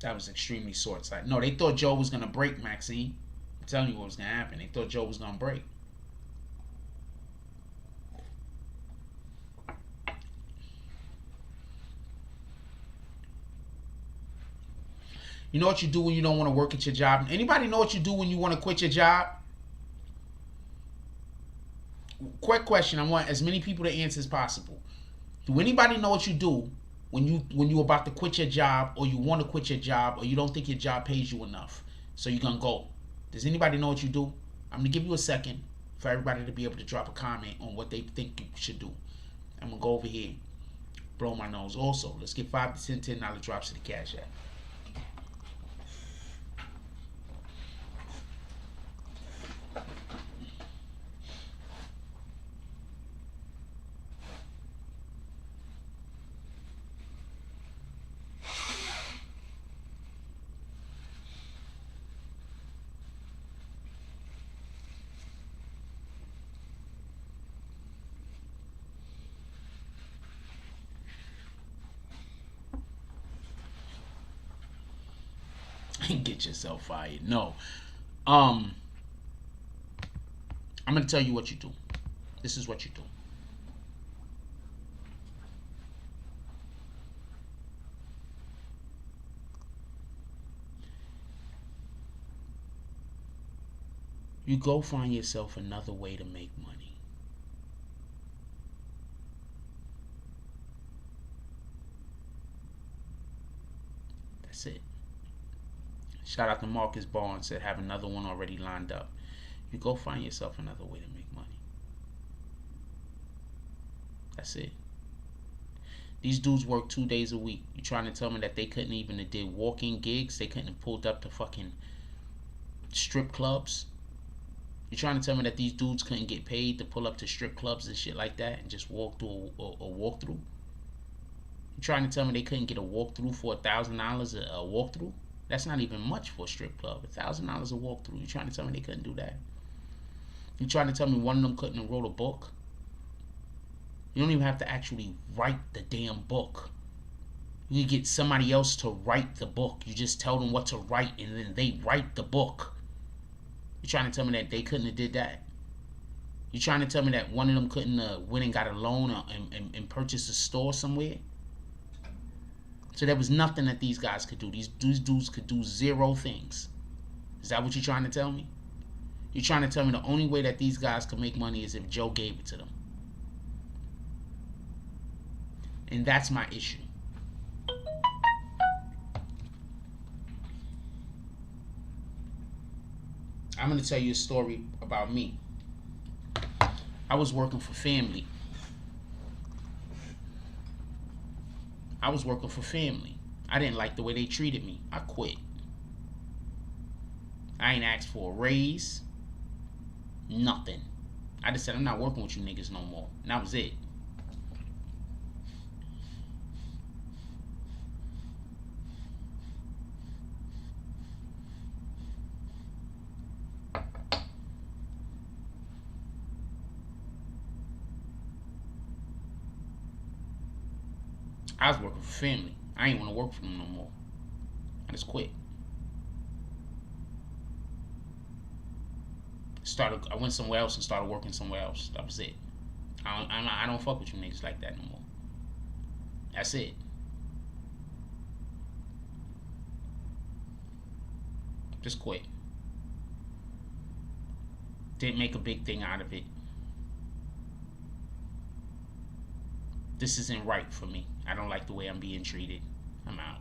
That was extremely short-sighted. No, they thought Joe was going to break, Maxine. I'm telling you what was going to happen. They thought Joe was going to break. You know what you do when you don't want to work at your job? Anybody know what you do when you want to quit your job? Quick question. I want as many people to answer as possible. Do anybody know what you do when you're about to quit your job, or you want to quit your job, or you don't think your job pays you enough, so you're going to go? Does anybody know what you do? I'm going to give you a second for everybody to be able to drop a comment on what they think you should do. I'm going to go over here, blow my nose. Also, let's get 5 to 10 $10 drops to the Cash App. Get yourself fired. No. I'm going to tell you what you do. This is what you do. You go find yourself another way to make money. That's it. Shout out to Marcus Barnes, said have another one already lined up. You go find yourself another way to make money. That's it. These dudes work 2 days a week. You trying to tell me that they couldn't even have did walk-in gigs? They couldn't have pulled up to fucking strip clubs? You trying to tell me that these dudes couldn't get paid to pull up to strip clubs and shit like that and just walk through a walkthrough? You trying to tell me they couldn't get a walkthrough for $1,000 a walkthrough? That's not even much for a strip club. $1,000 a walkthrough. You trying to tell me they couldn't do that? You trying to tell me one of them couldn't have wrote a book? You don't even have to actually write the damn book. You can get somebody else to write the book. You just tell them what to write and then they write the book. You trying to tell me that they couldn't have did that? You trying to tell me that one of them couldn't went and got a loan and purchased a store somewhere? So there was nothing that these guys could do. These dudes could do zero things. Is that what you're trying to tell me? You're trying to tell me the only way that these guys could make money is if Joe gave it to them. And that's my issue. I'm going to tell you a story about me. I was working for family. I didn't like the way they treated me. I quit. I ain't asked for a raise. Nothing. I just said, I'm not working with you niggas no more. And that was it. I was working for family. I ain't want to work for them no more. I just quit. I went somewhere else and started working somewhere else. That was it. I don't fuck with you niggas like that no more. That's it. Just quit. Didn't make a big thing out of it. This isn't right for me. I don't like the way I'm being treated. I'm out.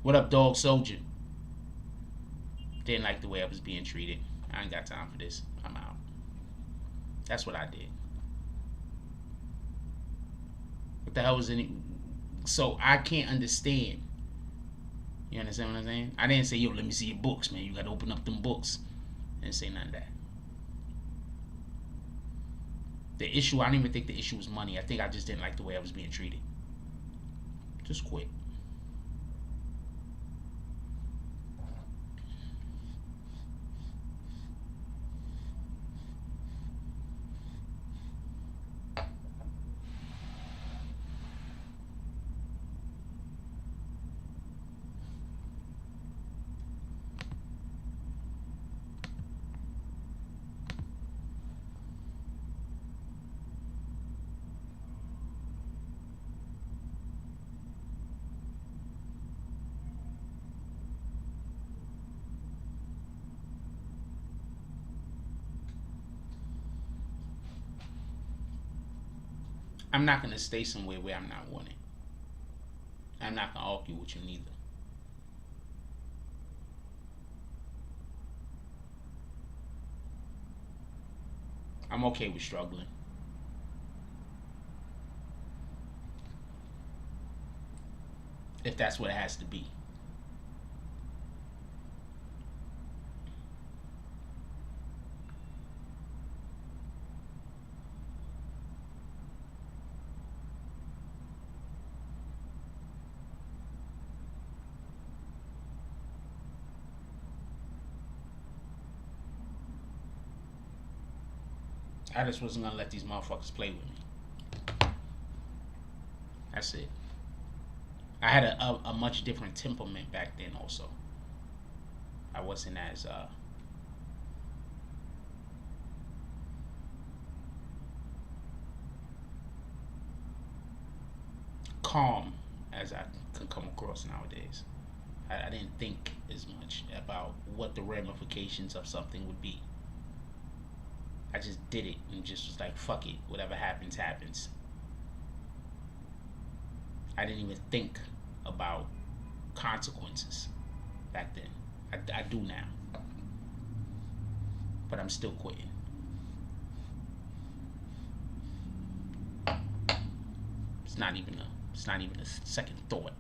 What up, dog soldier? Didn't like the way I was being treated. I ain't got time for this. I'm out. That's what I did. What the hell was in it? So I can't understand. You understand what I'm saying? I didn't say, yo, let me see your books, man. You gotta open up them books. I didn't say none of that. The issue, I don't even think the issue was money. I think I just didn't like the way I was being treated. Just quit. I'm not going to stay somewhere where I'm not wanted. I'm not going to argue with you neither. I'm okay with struggling. If that's what it has to be. I just wasn't gonna let these motherfuckers play with me. That's it. I had a much different temperament back then also. I wasn't as calm as I can come across nowadays. I didn't think as much about what the ramifications of something would be. I just did it and just was like, fuck it, whatever happens, happens. I didn't even think about consequences back then. I do now. But I'm still quitting. It's not even a second thought.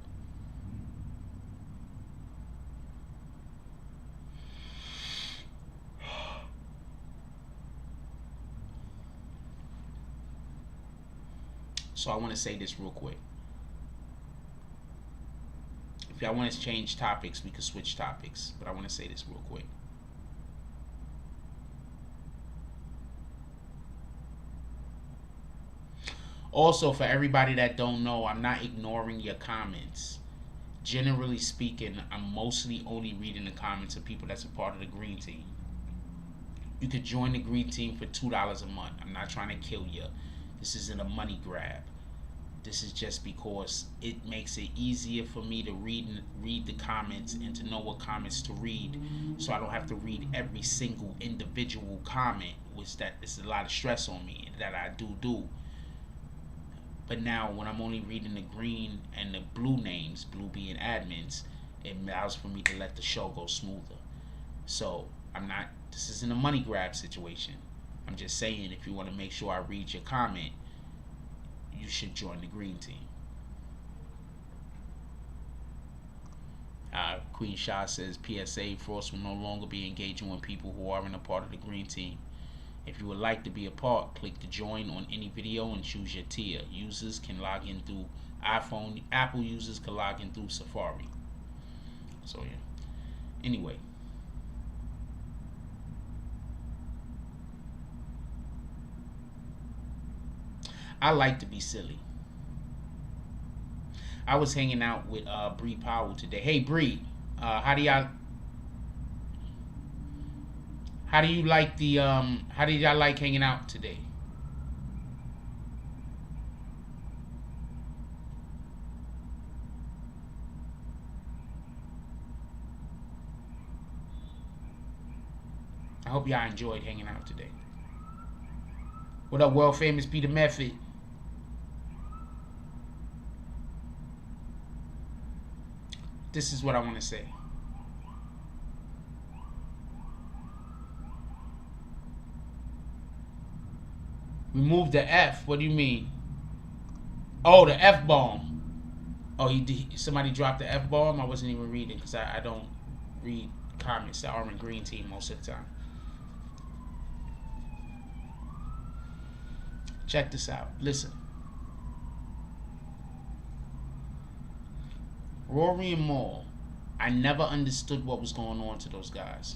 So I want to say this real quick. If y'all want to change topics, we can switch topics. But I want to say this real quick. Also, for everybody that don't know, I'm not ignoring your comments. Generally speaking, I'm mostly only reading the comments of people that's a part of the green team. You could join the green team for $2 a month. I'm not trying to kill you. This isn't a money grab. This is just because it makes it easier for me to read the comments and to know what comments to read, so I don't have to read every single individual comment, which that is a lot of stress on me that I do. But now when I'm only reading the green and the blue names, blue being admins, it allows for me to let the show go smoother. So I'm not This isn't a money grab situation. I'm just saying, if you want to make sure I read your comment, you should join the green team. Queen Shah says, PSA, Frost will no longer be engaging with people who aren't a part of the green team. If you would like to be a part, click to join on any video and choose your tier. Users can log in through iPhone. Apple users can log in through Safari. So yeah. Anyway. I like to be silly. I was hanging out with Bree Powell today. Hey Bree, how do y'all like the how did y'all like hanging out today? I hope y'all enjoyed hanging out today. What up, world famous Peter Method? This is what I want to say. Remove the F. What do you mean? Oh, the F-bomb. Oh, somebody dropped the F-bomb? I wasn't even reading because I don't read comments that are in green team most of the time. Check this out. Listen. Rory and Maul, I never understood what was going on to those guys.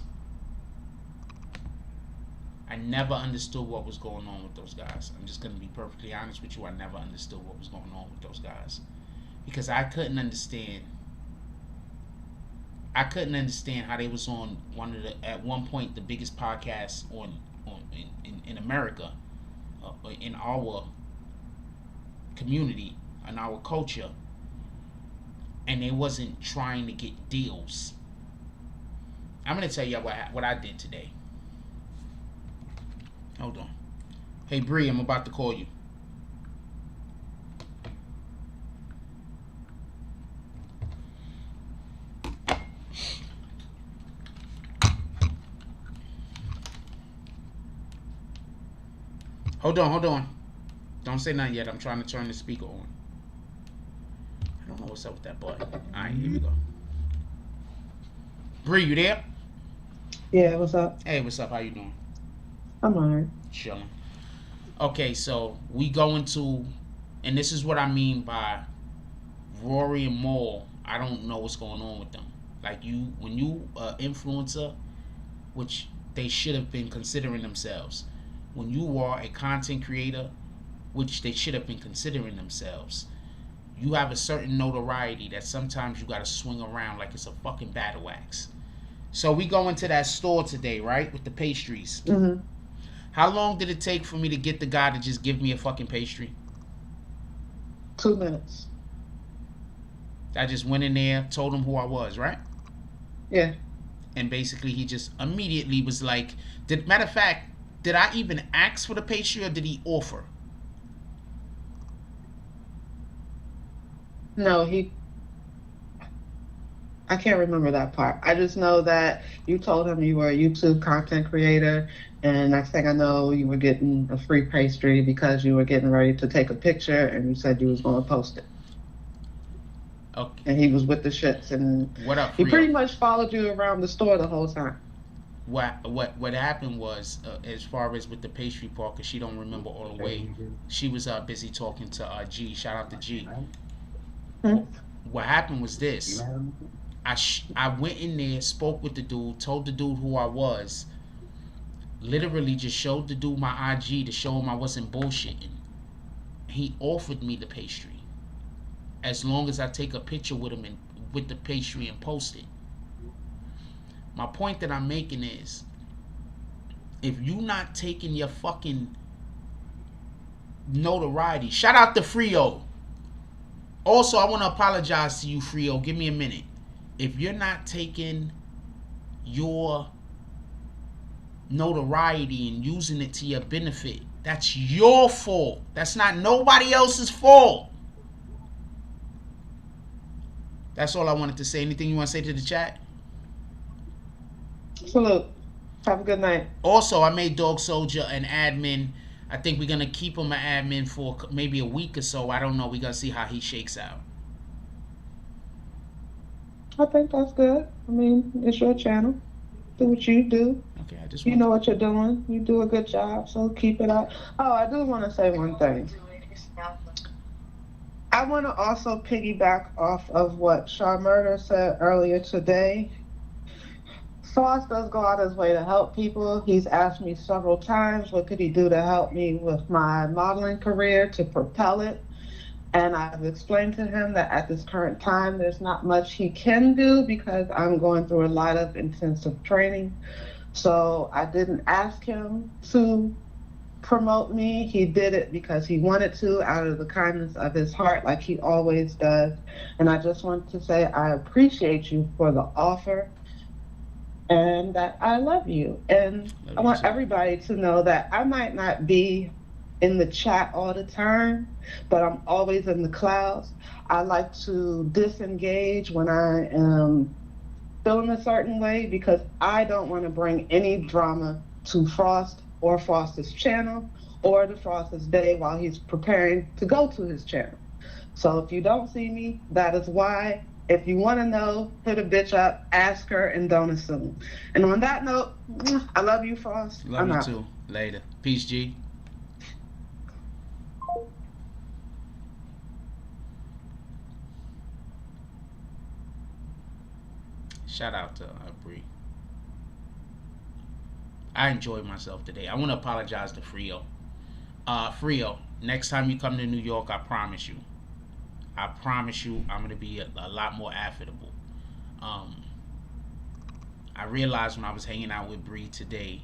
I never understood what was going on with those guys. I'm just going to be perfectly honest with you. I never understood what was going on with those guys. Because I couldn't understand how they was on one of the, at one point, the biggest podcast in America, in our community, in our culture, and they wasn't trying to get deals. I'm going to tell you what I did today. Hold on. Hey, Bree, I'm about to call you. Hold on. Don't say nothing yet. I'm trying to turn the speaker on. I don't know what's up with that button. Alright, here we go. Bree, you there? Yeah, what's up? Hey, what's up? How you doing? I'm alright. Chilling. Okay, so we go into, and this is what I mean by Rory and Maul. I don't know what's going on with them. Like when you influencer, which they should have been considering themselves. When you are a content creator, which they should have been considering themselves, you have a certain notoriety that sometimes you gotta swing around like it's a fucking battle axe. So we go into that store today, right, with the pastries. Mm-hmm. How long did it take for me to get the guy to just give me a fucking pastry? 2 minutes. I just went in there, told him who I was, right? Yeah. And basically he just immediately was like, matter of fact, did I even ask for the pastry or did he offer? No, I can't remember that part. I just know that you told him you were a YouTube content creator, and next thing I know, you were getting a free pastry because you were getting ready to take a picture, and you said you was going to post it. Okay. And he was with the shits, and what up, he pretty much followed you around the store the whole time. What happened was, as far as with the pastry part, because she don't remember all the way, she was busy talking to G. Shout out to G. What happened was this. I went in there, spoke with the dude, told the dude who I was, literally just showed the dude my IG to show him I wasn't bullshitting. He offered me the pastry, as long as I take a picture with him and with the pastry and post it. My point that I'm making is, if you not taking your fucking notoriety, shout out to Frio. Also, I want to apologize to you, Frio. Give me a minute. If you're not taking your notoriety and using it to your benefit, that's your fault. That's not nobody else's fault. That's all I wanted to say. Anything you want to say to the chat? So look, Have a good night. Also, I made Dog Soldier an admin. I think we're gonna keep him an admin for maybe a week or so. I don't know. We're gonna see how he shakes out. I think that's good. I mean, it's your channel. Do what you do. Okay, I just You know what you're doing. You do a good job, so keep it up. Oh, I do want to say one thing. I want to also piggyback off of what Sharmurda said earlier today. Sauce does go out his way to help people. He's asked me several times, what could he do to help me with my modeling career to propel it? And I've explained to him that at this current time, there's not much he can do because I'm going through a lot of intensive training. So I didn't ask him to promote me. He did it because he wanted to, out of the kindness of his heart, like he always does. And I just want to say I appreciate you for the offer and that I love you. And I want everybody to know that I might not be in the chat all the time, but I'm always in the clouds. I like to disengage when I am feeling a certain way because I don't want to bring any drama to Frost or Frost's channel or to Frost's day while he's preparing to go to his channel. So if you don't see me, that is why. If you want to know, hit a bitch up, ask her, and don't assume. And on that note, I love you, Frost. Love you too. Later. Peace, G. Shout out to Bree. I enjoyed myself today. I want to apologize to Frio. Frio, next time you come to New York, I promise you I'm going to be a lot more affable. I realized when I was hanging out with Bree today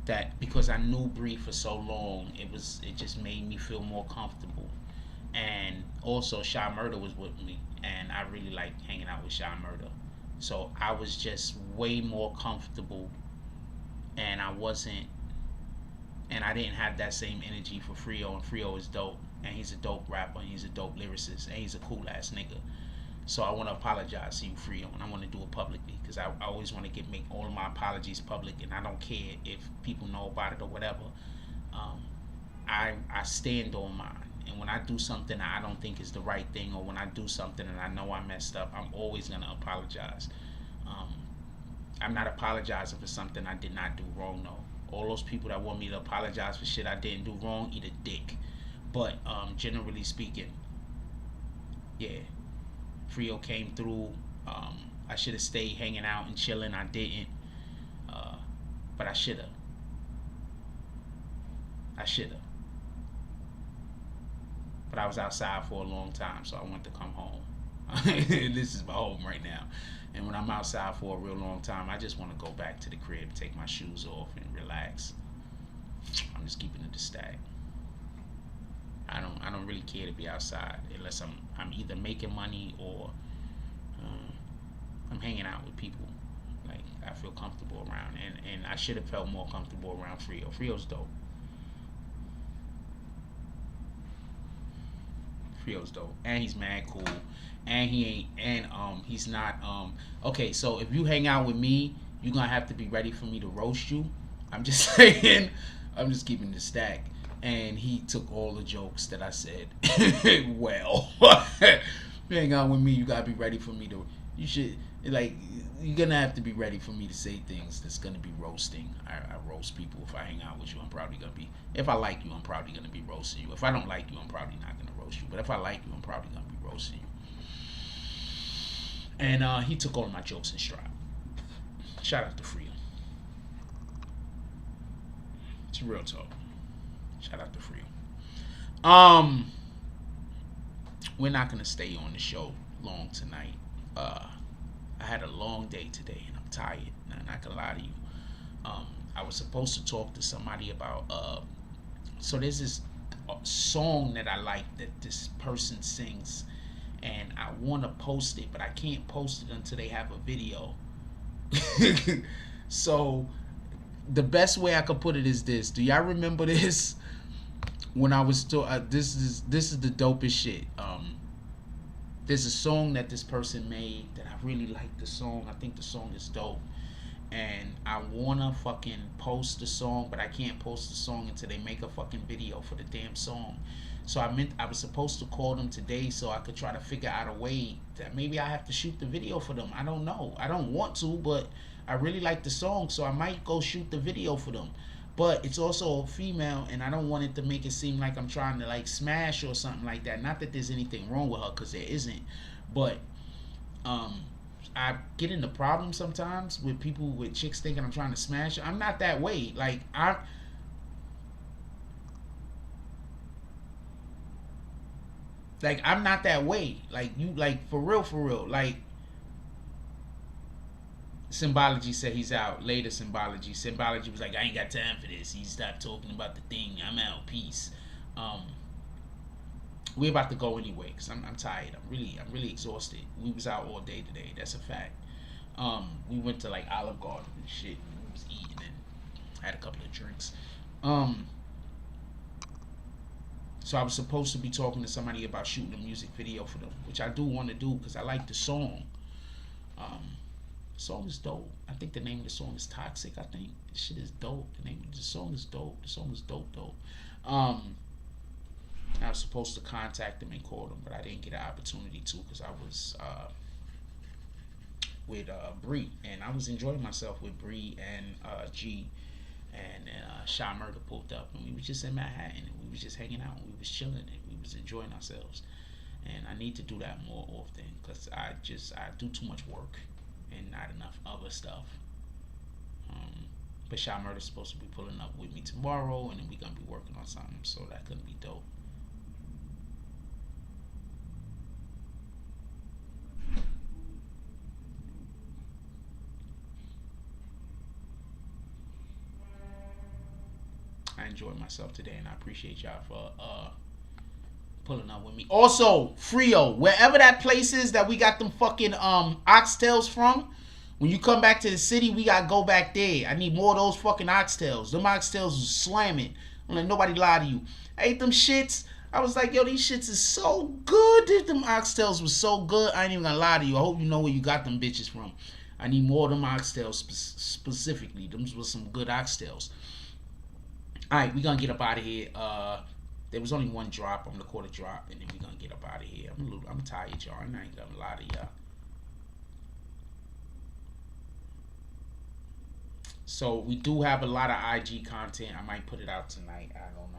that because I knew Bree for so long, it just made me feel more comfortable. And also Shy Murder was with me, and I really like hanging out with Shy Murder. So I was just way more comfortable, and I didn't have that same energy for Frio, and Frio is dope, and he's a dope rapper, and he's a dope lyricist, and he's a cool ass nigga. So I want to apologize to you, Frio, and I want to do it publicly because I always want to make all of my apologies public, and I don't care if people know about it or whatever. I stand on mine. And when I do something I don't think is the right thing, or when I do something and I know I messed up, I'm always going to apologize. I'm not apologizing for something I did not do wrong, though. All those people that want me to apologize for shit I didn't do wrong, eat a dick. But generally speaking, yeah, Frio came through. I should have stayed hanging out and chilling. I didn't. But I should have. But I was outside for a long time, so I wanted to come home. This is my home right now. And when I'm outside for a real long time, I just want to go back to the crib, take my shoes off, and relax. I'm just keeping it a stack. I don't really care to be outside unless I'm either making money or I'm hanging out with people like I feel comfortable around. And I should have felt more comfortable around Frio. Frio's dope. Frio's dope, and he's mad cool, and he's not okay. So if you hang out with me, you're gonna have to be ready for me to roast you. I'm just saying. I'm just keeping the stack. And he took all the jokes that I said well. You hang out with me, you gotta be ready for me to. You should you're gonna have to be ready for me to say things that's gonna be roasting. I roast people. If I hang out with you, I'm probably gonna be. If I like you, I'm probably gonna be roasting you. If I don't like you, I'm probably not gonna roast you. But if I like you, I'm probably gonna be roasting you. And he took all of my jokes in stride. Shout out to Frio. It's real talk. Shout out to Frio. We're not gonna stay on the show long tonight. I had a long day today and I'm tired. I'm not gonna lie to you. I was supposed to talk to somebody about so there's this song that I like that this person sings, and I want to post it, but I can't post it until they have a video. So the best way I could put it is this. Do y'all remember this? When I was this is the dopest shit. there's a song that this person made that I really like the song. I think the song is dope. And I wanna fucking post the song, but I can't post the song until they make a fucking video for the damn song. So I was supposed to call them today so I could try to figure out a way that maybe I have to shoot the video for them. I don't know. I don't want to, but I really like the song, so I might go shoot the video for them. But it's also a female, and I don't want it to make it seem like I'm trying to like smash or something like that. Not that there's anything wrong with her, because there isn't. But I get into problems sometimes with people, with chicks thinking I'm trying to smash her. I'm not that way. Like I'm not that way. Like you, like for real. Like Symbology said he's out. Later, Symbology was like, I ain't got time for this. He stopped talking about the thing. I'm out. Peace. We're about to go anyway because I'm tired. I'm really exhausted. We was out all day today. That's a fact. We went to like Olive Garden and shit. We was eating and had a couple of drinks. So I was supposed to be talking to somebody about shooting a music video for them, which I do want to do because I like the song. The song is dope. I think the name of the song is Toxic. I think this shit is dope. The name of the song is dope. The song is dope. I was supposed to contact them and call them, but I didn't get an opportunity to because I was with Bree, and I was enjoying myself with Bree and G, and Shy Murder pulled up, and we was just in Manhattan, and we was just hanging out, and we was chilling, and we was enjoying ourselves. And I need to do that more often because I do too much work and not enough other stuff. But Shy Murder's supposed to be pulling up with me tomorrow, and then we're gonna be working on something, so that could be dope. I enjoyed myself today, and I appreciate y'all for pulling up with me. Also, Frio, wherever that place is that we got them fucking oxtails from, when you come back to the city, we gotta go back there. I need more of those fucking oxtails. Them oxtails was slamming. Don't let nobody lie to you. I ate them shits. I was like, yo, these shits is so good. Them oxtails was so good. I ain't even gonna lie to you. I hope you know where you got them bitches from. I need more of them oxtails specifically. Them was some good oxtails. Alright, we gonna get up out of here. There was only one drop. I'm gonna call a drop, and then we gonna get up out of here. I'm tired, y'all, and I ain't gonna lie to y'all. So we do have a lot of IG content. I might put it out tonight. I don't know.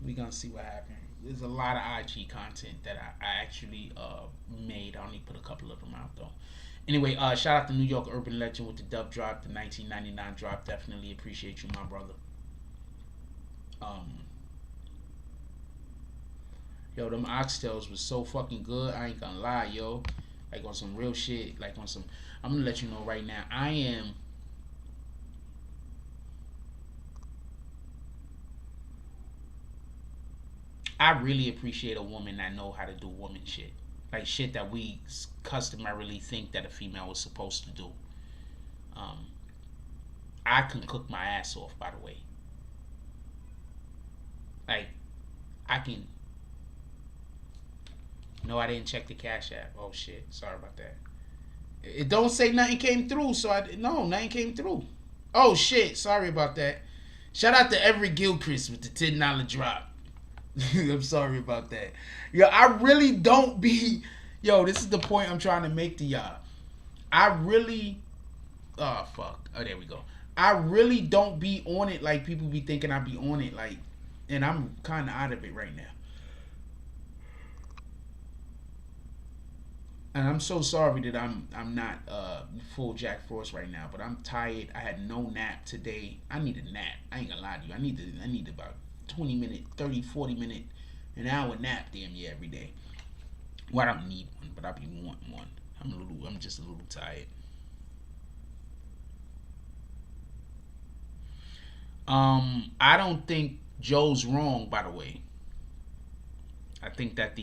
We gonna see what happens. There's a lot of IG content that I actually made. I only put a couple of them out though. Anyway, shout out to New York Urban Legend with the dub drop, the 1999 drop. Definitely appreciate you, my brother. Yo, them oxtails was so fucking good. I ain't gonna lie, yo. Like on some real shit. Like on some. I'm gonna let you know right now. I really appreciate a woman that know how to do woman shit. Like shit that we customarily think that a female is supposed to do. I can cook my ass off, by the way. Like, I can. No, I didn't check the Cash App. Oh shit, sorry about that. It don't say nothing came through, so nothing came through. Oh shit, sorry about that. Shout out to Every Gilchrist with the $10 drop. I'm sorry about that. Yo, I really don't be. Yo, this is the point I'm trying to make to y'all. I really. Oh fuck. Oh, there we go. I really don't be on it like people be thinking I be on it. Like, and I'm kind of out of it right now. And I'm so sorry that I'm not full Jack Frost right now. But I'm tired. I had no nap today. I need a nap. I ain't gonna lie to you. I need about 20 minute, 30, 40 minute, an hour nap damn near every day. Well, I don't need one, but I be wanting one. I'm just a little tired. I don't think Joe's wrong, by the way. I think that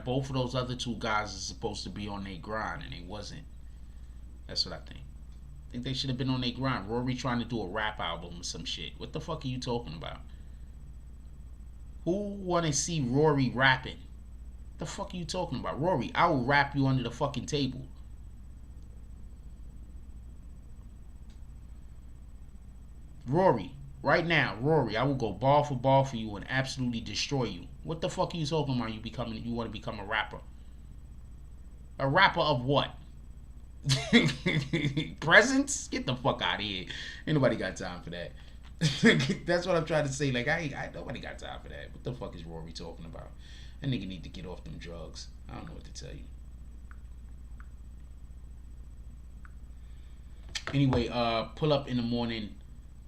both of those other two guys are supposed to be on their grind, and they wasn't. That's what I think. I think they should have been on their grind. Rory trying to do a rap album or some shit. What the fuck are you talking about? Who want to see Rory rapping? The fuck are you talking about? Rory, I will wrap you under the fucking table. Rory, right now, Rory, I will go ball for you and absolutely destroy you. What the fuck are you talking about? You want to become a rapper? A rapper of what? Presents? Get the fuck out of here. Ain't nobody got time for that. That's what I'm trying to say. Like, nobody got time for that. What the fuck is Rory talking about? That nigga need to get off them drugs. I don't know what to tell you. Anyway, pull up in the morning.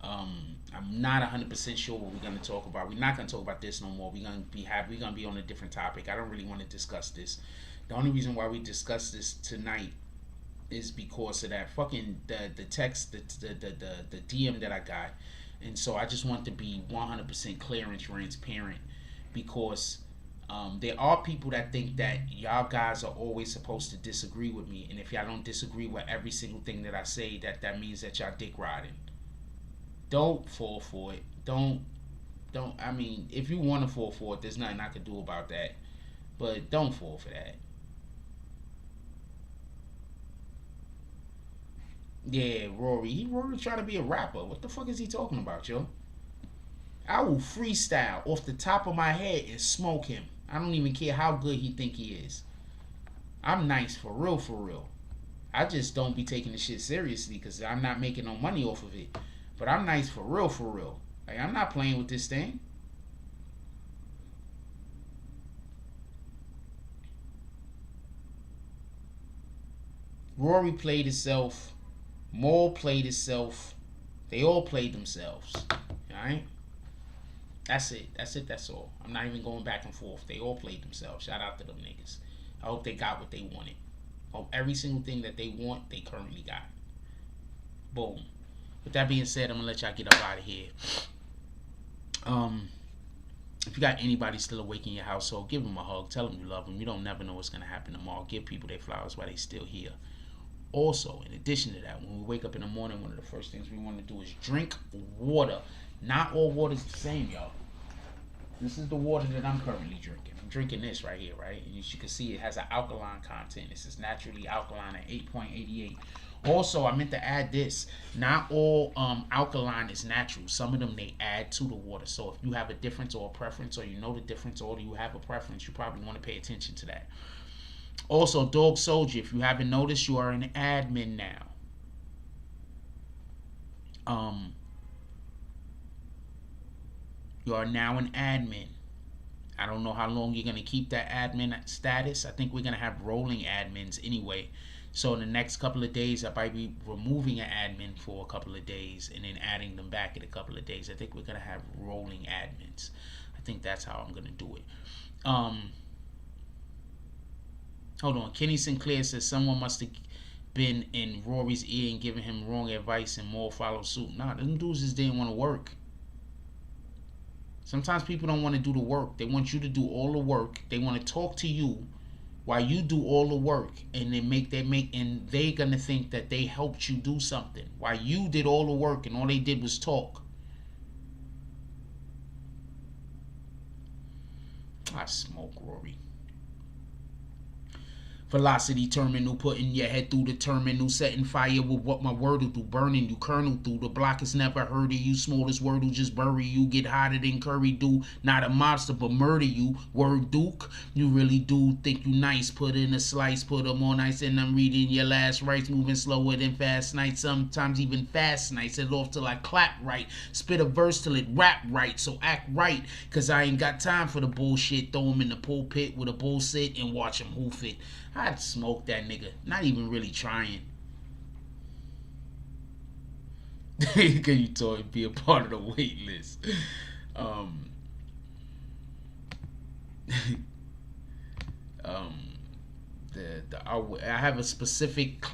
I'm not 100% sure what we're gonna talk about. We're not gonna talk about this no more. We're gonna be on a different topic. I don't really want to discuss this. The only reason why we discuss this tonight is because of that fucking the text, the DM that I got, and so I just want to be 100% clear and transparent, because there are people that think that y'all guys are always supposed to disagree with me, and if y'all don't disagree with every single thing that I say, that means that y'all dick riding. Don't fall for it. Don't. I mean, if you want to fall for it, there's nothing I can do about that. But don't fall for that. Yeah, Rory. Rory trying to be a rapper. What the fuck is he talking about, yo? I will freestyle off the top of my head and smoke him. I don't even care how good he think he is. I'm nice for real, for real. I just don't be taking the shit seriously because I'm not making no money off of it. But I'm nice for real, for real. Like, I'm not playing with this thing. Rory played himself. Maul played himself. They all played themselves. Alright? That's it. That's all. I'm not even going back and forth. They all played themselves. Shout out to them niggas. I hope they got what they wanted. I hope every single thing that they want, they currently got. Boom. With that being said, I'm gonna let y'all get up out of here. If you got anybody still awake in your household, give them a hug. Tell them you love them. You don't never know what's gonna happen tomorrow. Give people their flowers while they still here. Also, in addition to that, when we wake up in the morning, one of the first things we want to do is drink water. Not all water is the same, y'all. This is the water that I'm currently drinking. I'm drinking this right here, right? And as you can see, it has an alkaline content. This is naturally alkaline at 8.88. Also, I meant to add this. Not all alkaline is natural. Some of them, they add to the water. So if you have a difference or a preference, or you know the difference, or you have a preference, you probably want to pay attention to that. Also, Dog Soldier, if you haven't noticed, you are an admin now. You are now an admin. I don't know how long you're going to keep that admin status. I think we're going to have rolling admins anyway. So in the next couple of days, I might be removing an admin for a couple of days and then adding them back in a couple of days. I think we're going to have rolling admins. I think that's how I'm going to do it. Hold on. Kenny Sinclair says someone must have been in Rory's ear and giving him wrong advice and more follow suit. Nah, them dudes just didn't want to work. Sometimes people don't want to do the work. They want you to do all the work. They want to talk to you while you do all the work, and and they're gonna think that they helped you do something while you did all the work and all they did was talk. I smoke, Rory. Velocity terminal, putting your head through the terminal, setting fire with what my word will do, burning you, kernel through. The block has never heard of you, smallest word will just bury you, get hotter than curry do, not a monster but murder you, word Duke. You really do think you nice, put in a slice, put them on ice, and I'm reading your last rites, moving slower than fast nights, sometimes even fast nights, it off till I clap right, spit a verse till it rap right, so act right, cause I ain't got time for the bullshit, throw him in the pulpit with a bull sit and watch him hoof it. I'd smoke that nigga. Not even really trying. Can you talk be a part of the wait list? I have a specific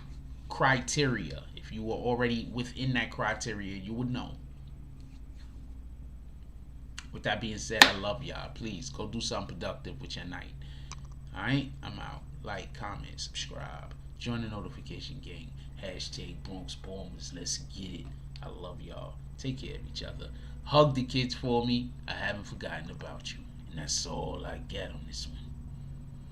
criteria. If you were already within that criteria, you would know. With that being said, I love y'all. Please go do something productive with your night. Alright? I'm out. Like, comment, subscribe. Join the notification gang. Hashtag Bronx Bombers. Let's get it. I love y'all. Take care of each other. Hug the kids for me. I haven't forgotten about you. And that's all I got on this one.